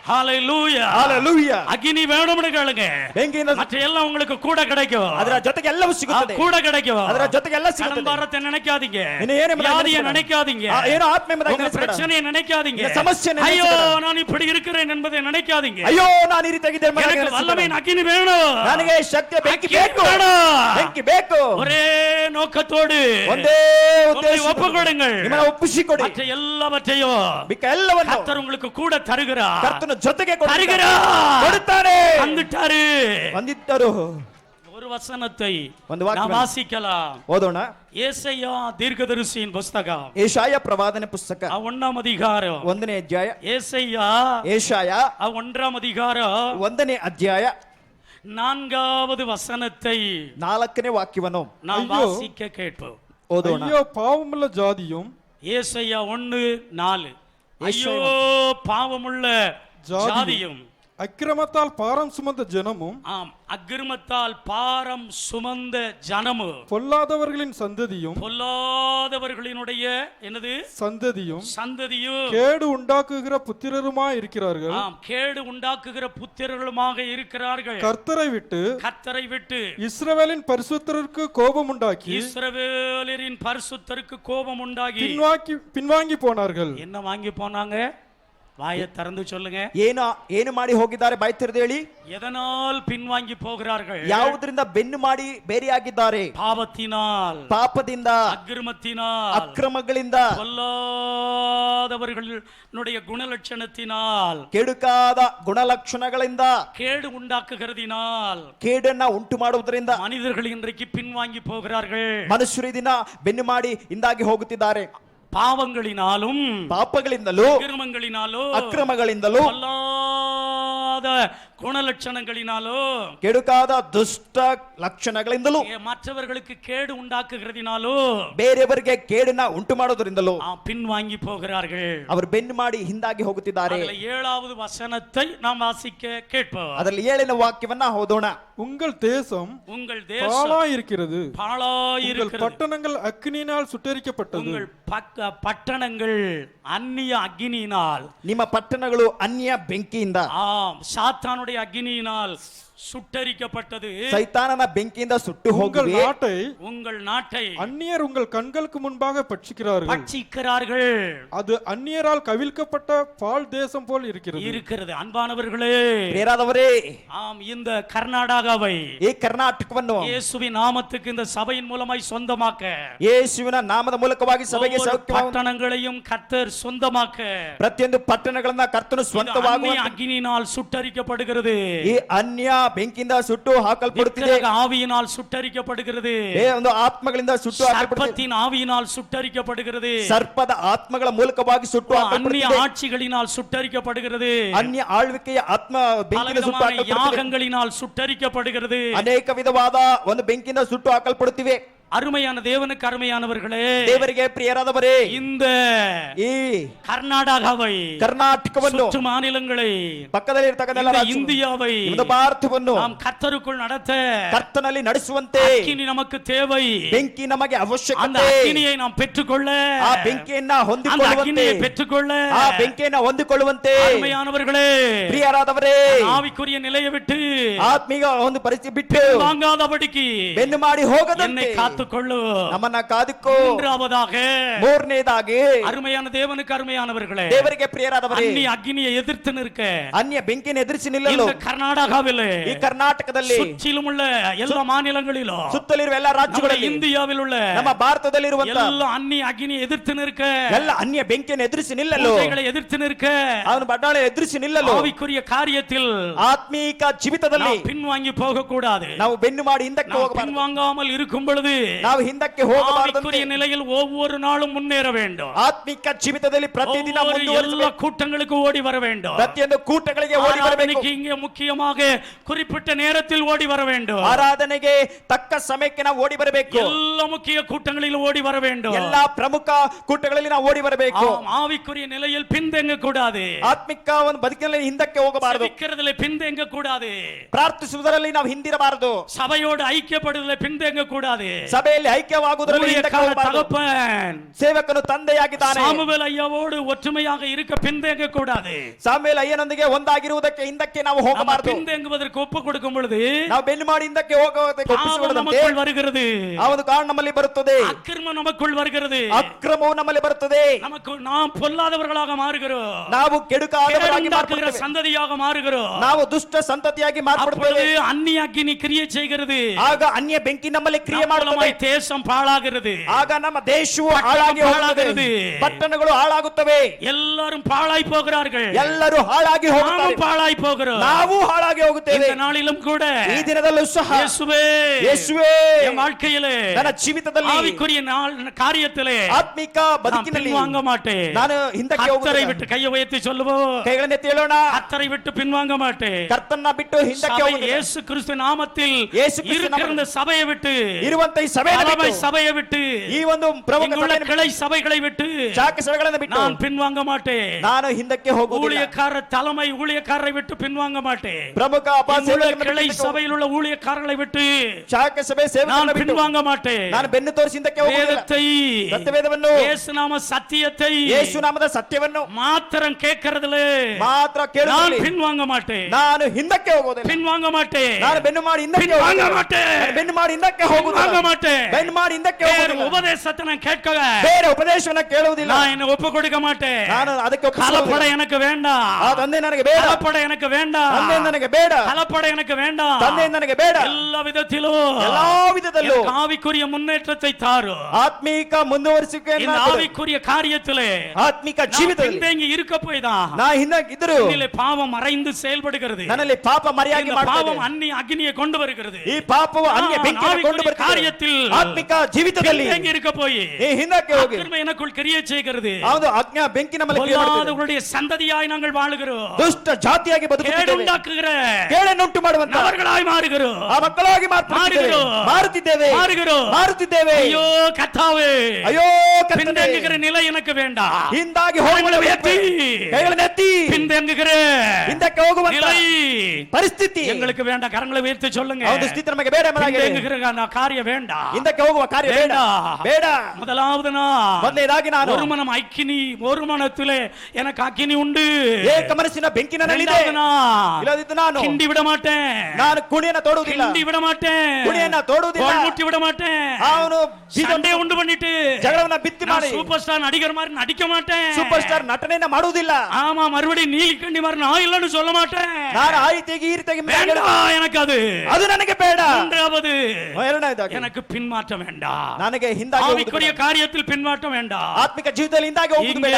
ஹalleluya Hallelujah. அக்கினி வேணும்னு கேளுங்க ಬೆಂಕಿಯಿಂದ மற்ற எல்லாம் உங்களுக்கு கூட கிடைக்கும் ಅದರ ಜೊತೆಗೆ ಎಲ್ಲವೂ ಸಿಗುತ್ತದೆ. கூட கிடைக்கும் ಅದರ ಜೊತೆಗೆ ಎಲ್ಲ கடன் ಸಿಗುತ್ತದೆ. பாரத்தை நினைக்காதீங்க ಇನ್ನು ಏನೆಂಬುದಾಗಿ வியாதியை ನೆನೆಸಬೇಡ. நினைக்காதீங்க ಏನೋ ಆತ್ಮ ಎಂಬುದಾಗಿ உங்க ನೆನೆಸಬೇಡ. பிரச்சனையை நினைக்காதீங்க இந்த ಸಮಸ್ಯೆ ஐயோ ನೆನೆಸಬೇಡ. நான் இப்படி இருக்கிறேன் என்பதை நினைக்காதீங்க ಅಯ್ಯೋ ನಾನು ಈ ರೀತಿಯಾಗಿದ್ದೇನೆ ಎಂಬುದಾಗಿ எனக்கு ನೆನೆಸಬೇಡ. வல்லமையின் அக்கினி வேணும் ನನಗೆ ಶಕ್ತಿಯ ಬೆಂಕಿ ಅಗ್ನಿ ಬೇಕು. வேணும். ಬೆಂಕಿ ಬೇಕು. ஒரே நோக்கத்தோடு ಒಂದೇ உங்களை ಉದ್ದೇಶ. ஒப்புக்கொடுங்கள் ನಿಮ್ಮನ್ನ ಒಪ್ಪಿಸಿಕೊಡಿ. மற்ற எல்லாவற்றையும் ಮಿಕ್ಕ ಎಲ್ಲವನ್ನು கர்த்தர் உங்களுக்கு கூட தருகிறார் ಕರ್ತನ ಜೊತೆಗೆ தருகிறார் ಕೊಡುತ್ತಾನೆ. வந்துட்டாரு ಬಂದಿದ್ದರು. ஒரு வசனத்தை ಒಂದು ವಾಕ್ಯ நாம் வாசிக்கலாம் ಓದೋಣ. ஏசாயா தீர்க்கதரிசியின் புஸ்தகம் ಏಷಾಯ ಪ್ರವಾದನೆ ಪುಸ್ತಕ 1ஆம் அதிகாரம் 1ನೇ ಅಧ್ಯಾಯ. ஏசாயா ಏಷಾಯ 1ஆம் அதிகாரம் 1ನೇ ಅಧ್ಯಾಯ 4வது வசனத்தை 4ನೇ ವಾಕ್ಯವನ್ನು நாம் ஐயோ. வாசிக்க கேட்போம் ಓದೋಣ. ஐயோ பாவமுள்ள ஜாதியும் ஏசாயா 1:4 ஐயோ பாவமுள்ள ஜாதியும் அக்கிரமத்தால் பாரம் சுமந்த ஜனமும் ஆம் அக்கிரமத்தால் பாரம் சுமந்த ஜனமும் பொல்லாதவர்களின் சந்ததியும் பொல்லாதவர்களினுடைய என்னது சந்ததியும் சந்ததியும் கேடு உண்டாக்குகிற புத்திரருமாய் இருக்கிறார்கள். ஆம் கேடு உண்டாக்குகிற புத்திரர்களுமாக இருக்கிறார்கள். கர்த்தரை விட்டு கர்த்தரை விட்டு இஸ்ரவேலின் பரிசுத்தருக்கு கோபம் உண்டாக்கி இஸ்ரவேலரின் பரிசுத்தருக்கு கோபம் உண்டாகி பின்வாங்கி போனார்கள். என்ன வாங்கி போனாங்க? வாயை திறந்து சொல்லுங்க. ಏನು ಮಾಡಿ ಹೋಗಿದ್ದಾರೆ? ಬಾಯಿ ತೆರೆದು ಹೇಳಿ. எதனால் பின்வாங்கி போகிறார்கள்? ಯಾವುದರಿಂದ ಬೆನ್ನು ಮಾಡಿ ಬೇರೆಯಾಗಿದ್ದಾರೆ? பாவத்தினால், ಪಾಪದಿಂದ, அக்கிரமத்தினால், ಅಕ್ರಮಗಳಿಂದ, பொல்லாதவர்களுடைய குணலட்சணத்தினால், ಕೆಡುಕಾದ ಗುಣಲಕ್ಷಣಗಳಿಂದ, கேடு உண்டாக்குகிறதினால், ಕೇಡನ್ನ ಉಂಟು ಮಾಡುವುದರಿಂದ மனிதர்கள் இன்றைக்கு பின்வாங்கி போகிறார்கள். ಮನುಷ್ಯರು ದಿನ ಬೆನ್ನು ಮಾಡಿ ಹಿಂದಾಗಿ ಹೋಗುತ್ತಿದ್ದಾರೆ. பாவங்களினாலும், ಪಾಪಗಳಿಂದಲೂ, அக்கிரமங்களினாலும், ಅಕ್ರಮಗಳಿಂದಲೂ, பொல்லாத குணலட்சணங்களினாலோ, ಕೆಡುಕಾದ ದುಷ್ಟ ಲಕ್ಷಣಗಳಿಂದಲೂ, மற்றவர்களுக்கு கேடு உண்டாக்குகிறதினாலோ, ಬೇರೆಯವರಿಗೆ ಕೇಡನ್ನ ಉಂಟು ಮಾಡೋದ್ರಿಂದಲೂ பின்வாங்கி போகிறார்கள். ಅವರು ಬೆನ್ನು ಮಾಡಿ ಹಿಂದಾಗಿ ಹೋಗುತ್ತಿದ್ದಾರೆ. 7வது வசனத்தை நாம் வாசிக்க கேட்போம். ಅದರಲ್ಲಿ 7ನೇ ವಾಕ್ಯವನ್ನ ಓದೋಣ. உங்கள் தேசம் உங்கள் தேசம் பாழாயிருக்கிறது, பாழாயிருக்கிறது, பட்டணங்கள் அக்கினியினால் சுட்டெரிக்கப்பட்டது. உங்கள் பட்டணங்கள் அந்நிய அக்கினியினால், ನಿಮ್ಮ ಪಟ್ಟಣಗಳು ಅನ್ಯ ಬೆಂಕಿಯಿಂದ, ஆம் சாத்தானுடைய அக்கினியினால் சுட்டரிக்கப்பட்டது. ಸೈತಾನನ ಬೆಂಕಿಯಿಂದ ಸುಟ್ಟು உங்கள் ಹೋಗಿವೆ. நாட்டை உங்கள் நாட்டை அந்நியர் உங்கள் கண்களுக்கு முன்பாக பட்சிக்கிறார்கள். பட்சிக்கிறார்கள். அது அந்நியரால் கவிழ்க்கப்பட்ட பால் தேசம் போல் இருக்கிறது. அன்பானவர்களே, ಪ್ರಿಯರಾದವರೇ, ஆம் இந்த கர்நாடகாவை ಈ ಕರ್ನಾಟಕವನ್ನು இயேசுவின் நாமத்துக்கு இந்த சபையின் மூலமாய் சொந்தமாக்க, ಯೇಸುವಿನ ನಾಮದ ಮೂಲಕವಾಗಿ ಸಭೆಗೆ ஒவ்வொரு பட்டணங்களையும் கர்த்தர் சொந்தமாக்க, ಪ್ರತಿಯೊಂದು ಪಟ್ಟಣಗಳನ್ನ ಕರ್ತನು ಸ್ವಂತವಾಗುವ அக்னியினால் சுட்டரிக்கப்படுகிறது. ಈ ಅನ್ಯ ಬೆಂಕಿಯಿಂದ ಸುಟ್ಟು ಹಾಕಲ್ಪಡುತ್ತಿದೆ. விக்கிரக ஆவியினால் சுட்டரிக்கப்படுகிறது. ಒಂದು ಆತ್ಮಗಳಿಂದ ಸುಟ್ಟು ಹಾಕಲ್ಪಡುತ್ತಿದೆ. சர்ப்பத்தின் ஆவியினால் சுட்டரிக்கப்படுகிறது. ಸರ್ಪದ ಆತ್ಮಗಳ ಮೂಲಕವಾಗಿ ಸುಟ್ಟು அந்நிய ಹಾಕಲ್ಪಡುತ್ತಿದೆ. ஆட்சிகளினால் சுட்டரிக்கப்படுகிறது. ಅನ್ಯ ಆಳ್ವಿಕೆಯ ಆತ್ಮ ಬೆಂಕಿಯಿಂದ ಸುಟ್ಟು பலவிதமான ಹಾಕಲ್ಪಡುತ್ತಿದೆ. யாகங்களினால் சுட்டரிக்கப்படுகிறது. ಅನೇಕ ವಿಧವಾದ ಒಂದು ಬೆಂಕಿಯಿಂದ ಸುಟ್ಟು ಹಾಕಲ್ಪಡುತ್ತಿವೆ. அருமையான தேவனுக்கு அருமையானவர்களே, ದೇವರಿಗೆ ಪ್ರಿಯರಾದವರೇ, இந்த ಈ கர்நாடகாவை, ಕರ್ನಾಟಕವನ್ನು, சுற்று மாநிலங்களை, ಪಕ್ಕದಲ್ಲಿ ಇರತಕ್ಕಂಥ ಎಲ್ಲ ರಾಜ್ಯಗಳು, இந்தியாவை இந்த ಭಾರತವನ್ನು நாம் கர்த்தருக்குள் நடத்த ಕರ್ತನಲ್ಲಿ ನಡೆಸುವಂತೆ அக்கினி நமக்கு தேவை. ಬೆಂಕಿ ನಮಗೆ அந்த ಅವಶ್ಯಕತೆ. அக்கினியை நாம் பெற்றுக்கொள்ள, ಆ ಬೆಂಕಿಯನ್ನ அந்த ಹೊಂದಿಕೊಳ್ಳುವಂತೆ, அக்கினியை பெற்றுக்கொள்ள, ಆ ಬೆಂಕಿಯನ್ನ ಹೊಂದಿಕೊಳ್ಳುವಂತೆ அருமையானவர்களே, ಪ್ರಿಯರಾದವರೇ, ஆவிக்குரிய நிலையை விட்டு ಆತ್ಮೀಗ ಒಂದು ಪರಿಸ್ಥಿತಿ ಬಿಟ್ಟು வாங்காதபடிக்கு ಬೆನ್ನು ಮಾಡಿ என்னை ಹೋಗದಂತೆ காத்துக்கொள்ளு. ನಮ್ಮನ್ನ ಕಾದುಕೋ. மூன்றாவதாக, ಮೂರನೇದಾಗಿ, அருமையான தேவனுக்கு அருமையானவர்களே, ದೇವರಿಗೆ ಪ್ರಿಯರಾದವರೇ, அந்நிய அக்னியை எதிர்த்து நிற்க ಅನ್ಯ ಬೆಂಕಿಯನ್ನು ಎದುರಿಸಿ ನಿಲ್ಲಲು இந்த கர்நாடகாவிலே, ಈ ಕರ್ನಾಟಕದಲ್ಲಿ, சுற்றிலும் உள்ள எல்லா மாநிலங்களிலும், ಸುತ್ತಲಿರುವ ಎಲ್ಲ நம்முடைய ರಾಜ್ಯಗಳಲ್ಲಿ, இந்தியாவில் உள்ள ನಮ್ಮ ಭಾರತದಲ್ಲಿರುವಂತ எல்லா அந்நிய அக்னியை எதிர்த்து நிற்க, ಎಲ್ಲ ಅನ್ಯ ಬೆಂಕಿಯನ್ನು ಎದುರಿಸಿ ನಿಲ್ಲಲು, பூஜைகளை எதிர்த்து நிற்க, ಅವನು ಬಡ್ಡಾಳೆ ಎದುರಿಸಿ ನಿಲ್ಲಲು, ஆவிக்குரிய காரியத்தில் ಆತ್ಮೀಕ ಜೀವಿತದಲ್ಲಿ நாம் பின்வாங்கி போக கூடாது. ನಾವು ಬೆನ್ನು ಮಾಡಿ ಹಿಂದಕ್ಕೆ நாம் ಹೋಗಬಾರದು. பின்வாங்காமல் இருக்கும் பொழுது ನಾವು ಹಿಂದಕ್ಕೆ ಹೋಗಬಾರದು. ஆவிக்குரிய நிலையில் ஒவ்வொரு நாளும் முன்னேற வேண்டும். ಆತ್ಮಿಕ ಜೀವಿತದಲ್ಲಿ ಪ್ರತಿದಿನ ஒவ்வொரு எல்லா ಮುಂದುವರಿಸಬೇಕು. கூட்டங்களுக்கு ஓடி வர வேண்டும். ಪ್ರತಿಯೊಂದು ಕೂಟಗಳಿಗೆ ಓಡಿ ಬರಬೇಕು. ஆராதனைக்கு இங்கே முக்கியமாக குறிப்பிட்ட நேரத்தில் ஓடி வர வேண்டும். ಆರಾಧನೆಗೆ ತಕ್ಕ ಸಮಯಕ್ಕೆ ನಾವು ಓಡಿ ಬರಬೇಕು. எல்லா முக்கிய கூட்டங்களில் ஓடி வர வேண்டும். ಎಲ್ಲಾ ಪ್ರಮುಖ ಕೂಟಗಳಲ್ಲಿ ನಾವು ಓಡಿ ಬರಬೇಕು. ஆவிக்குரிய நிலையில் பின்தங்க கூடாது. ಆತ್ಮಿಕ ಒಂದು ಬದುಕಿನಲ್ಲಿ ಹಿಂದಕ್ಕೆ ಹೋಗಬಾರದು. ஜெபிக்கிறதுல பின்தங்க கூடாது. ಪ್ರಾರ್ಥಿಸುವುದರಲ್ಲಿ ನಾವು ಹಿಂದಿರಬಾರದು. சபையோடு ஐக்கியப்படுவதில் பின்தங்க கூடாது. ಸಭೆಯಲ್ಲಿ ಐಕ್ಯವಾಗುವುದರಲ್ಲಿ ಹಿಂದಕ್ಕೆ ஊழியக்கார ಹೋಗಬಾರದು. தகப்பன் ಸೇವಕನು ತಂದೆಯಾಗಿದ್ದಾನೆ. சாமுவேல் ஐயாவோடு ஒற்றுமையாக இருக்க பின்தேங்க கூடாது. ಸಾಮುವೇಲ್ ಅಯ್ಯನೊಂದಿಗೆ ಒಂದಾಗಿರುವುದಕ್ಕೆ ಹಿಂದಕ್ಕೆ ನಾವು நம்ம ಹೋಗಬಾರದು. பின்தேங்குவதற்கு ஒப்பு கொடுக்கும் பொழுது ನಾವು ಬೆನ್ನು ಮಾಡಿ ಹಿಂದಕ್ಕೆ ಹೋಗುವುದಕ್ಕೆ பாவம் ಒಪ್ಪಿಸಿಕೊಳ್ಳದಂತೆ நமக்குள் வருகிறது, ಆ ಒಂದು ಕಾರಣ ನಮ್ಮಲ್ಲಿ ಬರುತ್ತದೆ. அக்கிரமம் நமக்குள் வருகிறது, ಅಕ್ರಮವು ನಮ್ಮಲ್ಲಿ ಬರುತ್ತದೆ. நமக்கு நாம் பொல்லாதவர்களாக மாறுகிறோம், ನಾವು ಕೆಡುಕಾದವರಾಗಿ கேடுண்டாக்குகிற ಮಾರ್ಪಡುತ್ತೇವೆ. சந்ததியாக மாறுகிறோம். ನಾವು ದುಷ್ಟ ಸಂತತಿಯಾಗಿ ಮಾರ್ಪಡುತ್ತೇವೆ. அப்பொழுது அந்நிய அக்கினி கிரியை செய்கிறது, ಆಗ ಅನ್ಯ ಬೆಂಕಿ ನಮ್ಮಲ್ಲಿ ಕ್ರಿಯೆ ಮಾಡುತ್ತದೆ. மூலமாய் தேசம் பாழாகிறது, ಆಗ ನಮ್ಮ ದೇಶವು ಹಾಳಾಗಿ ಹೋಗುತ್ತದೆ, ಪಟ್ಟಣಗಳು ಹಾಳಾಗುತ್ತವೆ, எல்லாரும் பாழாய் போகிறார்கள், ಎಲ್ಲರೂ ಹಾಳಾಗಿ ಹೋಗುತ್ತಾರೆ, நாமும் பாழாய் போகிறோம். ನಾವು ಹಾಳಾಗಿ ಹೋಗುತ್ತೇವೆ. இந்த நாளிலும் கூட ಈ ದಿನದಲ್ಲೂ ಸಹ இயேசுவே, ಯೇಸುವೇ என் வாழ்க்கையிலே ನನ್ನ ಜೀವಿತದಲ್ಲಿ ஆவிக்குரிய காரியத்திலே ಆತ್ಮಿಕ ಬದುಕಿನಲ್ಲಿ பின்வாங்க மாட்டேன். ನಾನು ಹಿಂದಕ್ಕೆ கர்த்தரை ಹೋಗುತ್ತೇನೆ. விட்டு கையை உயர்த்தி சொல்லுவோம், ಕೈಗಳನ್ನೆತ್ತಿ ಹೇಳೋಣ, கர்த்தரை விட்டு பின்வாங்க மாட்டேன். ಕರ್ತನ ಬಿಟ್ಟು ಹಿಂದಕ್ಕೆ சபை ಹೋಗುತ್ತೇನೆ. இயேசு கிறிஸ்து நாமத்தில் இயேசு கிறிஸ்து இருக்கிற இந்த சபையை விட்டு, ಇರುವಂತ ಈ ಸಭೆಯನ್ನು தலைமை ಬಿಟ್ಟು, சபையை விட்டு, ಈ ಒಂದು ಪ್ರಮುಖ இங்குள்ள ಸಭೆಯನ್ನು கிளை சபைகளை விட்டு ಶಾಖ ಸಭೆಗಳನ್ನು ಬಿಟ್ಟು நான் பின்வாங்க மாட்டேன். ನಾನು ಹಿಂದಕ್ಕೆ ಹೋಗುವುದಿಲ್ಲ. ஊழியக்காரர் தலைமை ஊழியக்காரரை விட்டு பின்வாங்க மாட்டேன். ಪ್ರಮುಖ இங்குள்ள கிளை சபையில் உள்ள ஊழியக்காரர்களை விட்டு ಶಾಖ ಸಭೆ நான் ಸೇವಕರನ್ನು ಬಿಟ್ಟು பின்வாங்க மாட்டேன். ನಾನು ಬೆನ್ನು ತೋರಿಸಿ ಹಿಂದಕ್ಕೆ ಹೋಗುವುದಿಲ್ಲ. வேதத்தை, ಸತ್ಯವೇದವನ್ನು, இயேசு நாம சத்தியத்தை ಯೇಸು ನಾಮದ ಸತ್ಯವನ್ನು மாத்திரம் கேட்கறதுல ಮಾತ್ರ நான் ಕೇಳುವುದಿಲ್ಲ. பின்வாங்க மாட்டேன், ನಾನು ಹಿಂದಕ್ಕೆ ಹೋಗುವುದಿಲ್ಲ. பின்வாங்க மாட்டேன், ನಾನು ಬೆನ್ನು ಮಾಡಿ ಹಿಂದಕ್ಕೆ பின்வாங்க ಹೋಗುವುದಿಲ್ಲ. மாட்டேன், ನಾನು ಬೆನ್ನು ಮಾಡಿ ಹಿಂದಕ್ಕೆ ಹೋಗುವುದಿಲ್ಲ. பின்வாங்க மாட்டேன். ಬೆನ್ನು ಮಾಡಿ ಹಿಂದಕ್ಕೆ வேற ಹೋಗುವುದಿಲ್ಲ. உபதேசத்தை நான் கேட்க ಬೇರೆ ಉಪದೇಶವನ್ನ ಕೇಳುವುದಿಲ್ಲ. நான் என்ன ஒப்பு கொடுக்க மாட்டேன். ನಾನು ಅದಕ್ಕೆ கலப்பட ಒಪ್ಪಿಸುವುದಿಲ್ಲ. எனக்கு வேண்டாம், ಆ ತಂದೆ ನನಗೆ ಬೇಡ, கலப்பட எனக்கு வேண்டாம், ತಂದೆ ನನಗೆ ಬೇಡ, கலப்பட எனக்கு வேண்டாம், ತಂದೆ ನನಗೆ ಬೇಡ. எல்லா விதத்திலும் ಎಲ್ಲಾ ವಿಧದಲ್ಲೂ எனக்கு ஆவிக்குரிய முன்னேற்றத்தை தாரும். ಆತ್ಮೀಕ ಮುಂದುವರಿಸುವಿಕೆಯನ್ನು இந்த ಕೊಡು. ஆவிக்குரிய காரியத்திலே ಆತ್ಮಿಕ நான் ಜೀವಿತದಲ್ಲಿ பின்தங்கி இருக்க போய் தான் ನಾ ಹಿಂದಾಗಿದ್ದರು என்னிலே பாவம் மறைந்து செயல்படுகிறது. ನನ್ನಲ್ಲಿ ಪಾಪ ಮರೆಯಾಗಿ இந்த ಮಾಡ್ತಾ பாவம் ಇದೆ. அந்நிய அக்னியை கொண்டு வருகிறது. ಈ ಪಾಪವು ಅನ್ಯ நான் ಬೆಂಕಿಯನ್ನು ಕೊಂಡು ஆவிக்குரிய ಬರ್ತದೆ. காரியத்தில் ಆತ್ಮಿಕ ಜೀವಿತದಲ್ಲಿ பின்தங்கி இருக்க போய் ಈ ಹಿಂದಕ್ಕೆ ಹೋಗಿ அக்கிரமம் எனக்குள் கிரியை செய்கிறது. ಹೌದು ಅಜ್ಞಾ ಬೆಂಕಿ ನಮ್ಮಲ್ಲಿ ಕ್ರಿಯೆ ಮಾಡುತ್ತದೆ. பொல்லாதவர்களுடைய சந்ததியாய் நாங்கள் வாழுகிறோம், ದುಷ್ಟ ಜಾತಿಯಾಗಿ ಬದುಕುತ್ತಿದ್ದೇವೆ. கேடுண்டாக்குகிற ಕೇಳನ್ನುಂಟು ಮಾಡುವಂತ நபர்களாய் மாறுகிறோம், ಆ ಮಕ್ಕಳಾಗಿ ಮಾರುತ್ತಿದ್ದೇವೆ. ಮಾರುತ್ತಿದ್ದೇವೆ. ஐயோ கர்த்தாவே, ಅಯ್ಯೋ ಕರ್ತನೇ, பின்தங்குகிற நிலை எனக்கு வேண்டாம். ಹಿಂದಾಗಿ கரங்களை உயர்த்தி, ಕೈಗಳನ್ನೆತ್ತಿ பின்தங்குகிற ಹಿಂದಕ್ಕೆ ಹೋಗುವಂತ நிலை ಪರಿಸ್ಥಿತಿ எங்களுக்கு வேண்டாம். கரங்களை உயர்த்தி சொல்லுங்க, ಒಂದು ಸ್ಥಿತಿ ನಮಗೆ ಬೇಡ ಎಂಬುದಾಗಿದೆ. பின்தங்குகிற காரியம் வேண்டாம், ಹಿಂದಕ್ಕೆ ಹೋಗುವ ಕಾರ್ಯ ಬೇಡ ಬೇಡ. முதலாவது நான் ಮೊದಲನೇದಾಗಿ ನಾನು ஒரு மனம் அக்கினி, ஒரு மனத்திலே எனக்கு அக்கினி உண்டு, ಏಕ ಮನಸ್ಸಿನ ಬೆಂಕಿ ನನ್ನಲ್ಲಿದೆ. இரண்டாவது நான் ಇಲ್ಲದಿದ್ದು ನಾನು கிண்டி விட மாட்டேன், ನಾನು ಕುಣಿಯನ್ನ ತೋಡುವುದಿಲ್ಲ, கிண்டி விட மாட்டேன், ಕುಣಿಯನ್ನ ತೋಡುವುದಿಲ್ಲ. மூட்டி விட மாட்டேன், ಅವನು சண்டை உண்டு பண்ணிட்டு ಜಗಳವನ್ನ ಬಿತ್ತಿ நான் ಮಾಡಿ சூப்பர் ஸ்டார் நடிகர் மாதிரி நடிக்க மாட்டேன், ಸೂಪರ್ ಸ್ಟಾರ್ ನಟನೆಯನ್ನ ಮಾಡುವುದಿಲ್ಲ. ஆமா மறுபடியும் நீலிக்கண்டி மாதிரி நான் இல்லைன்னு சொல்ல மாட்டேன். ನಾನು ಆ ರೀತಿಯಾಗಿ ಈ ರೀತಿಯಾಗಿ வேண்டாம் எனக்கு அது. ಅದು ನನಗೆ ಬೇಡ. மூன்றாவது ಎರಡನೇದಾಗಿ எனக்கு பின்மாற்றம் வேண்டாம், ನನಗೆ ಹಿಂದಾಗಿ ಹೋಗುವುದು ஆவிக்குரிய ಬೇಡ. காரியத்தில் பின்மாற்றம் வேண்டாம். ಆತ್ಮಿಕ ಜೀವಿತದಲ್ಲಿ ಹಿಂದಾಗಿ ಹೋಗುವುದು ಬೇಡ.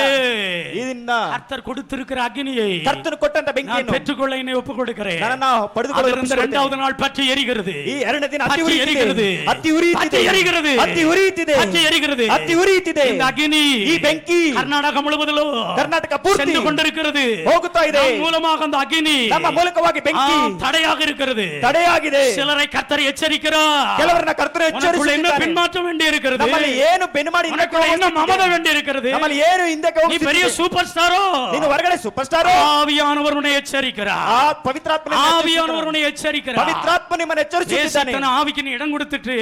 ಇದನ್ನ கர்த்தர் கொடுத்திருக்கிற அக்னியை ಕರ್ತನು ಕೊಟ್ಟಂತ நான் ಬೆಂಕಿಯನ್ನು பெற்றுக்கொள்ள என்னை ஒப்பு கொடுக்கிறேன். ನನ್ನನ್ನು ಪಡೆದುಕೊಳ್ಳಲು இரண்டாவது நாள் பற்றி எரிகிறது, ಈ ಎರಡನೇ ದಿನ பற்றி எரிகிறது, ಅತ್ತಿ ಉರಿಯುತ್ತಿದೆ, பற்றி எரிகிறது, ಅತ್ತಿ ಉರಿಯುತ್ತಿದೆ, பற்றி எரிகிறது, ಅತ್ತಿ ಉರಿಯುತ್ತಿದೆ. இந்த அக்னி ಈ ಬೆಂಕಿ கர்நாடக முழுவதிலும் ಕರ್ನಾಟಕ ಪೂರ್ತಿ சென்று கொண்டிருக்கிறது, ಹೋಗುತ್ತಾ ಇದೆ. நம் மூலமாக அந்த அக்னி ನಮ್ಮ ಮೂಲಕವಾಗಿ ಬೆಂಕಿ தடையாக இருக்கிறது. ತಡೆಯಾಗಿದೆ. சிலரை கர்த்தர் எச்சரிக்கிறார், ಕೆಲವರನ್ನ ಕರ್ತನು உனக்குள்ள என்ன ಎಚ್ಚರಿಸಿದ್ದಾನೆ. பின்மாற்றம் வேண்டி இருக்கிறது, ನಮ್ಮಲ್ಲಿ ಏನು ಬೆನ್ನು ಮಾಡಿ ಹಿಂದಕ್ಕೆ உனக்குள்ள என்ன மமத ಹೋಗುತ್ತಿದೆ? வேண்டி இருக்கிறது, ನಮ್ಮಲ್ಲಿ ಏನು ಹಿಂದಕ್ಕೆ நீ பெரிய ಹೋಗುತ್ತಿದೆ? சூப்பர் ஸ்டாரோ, ನೀನು ಹೊರಗಡೆ ಸೂಪರ್ ಸ್ಟಾರ್. ஆவியானவர் உன்னை எச்சரிக்கிறார், ಆ ಪವಿತ್ರಾತ್ಮ ஆவியானவர் உன்னை எச்சரிக்கிறார். ಪವಿತ್ರಾತ್ಮ ನಿಮ್ಮನ್ನು ಎಚ್ಚರಿಸುತ್ತಿದ್ದಾನೆ. தேசத்தின் ஆவிக்கு நீ இடம் கொடுத்துட்டு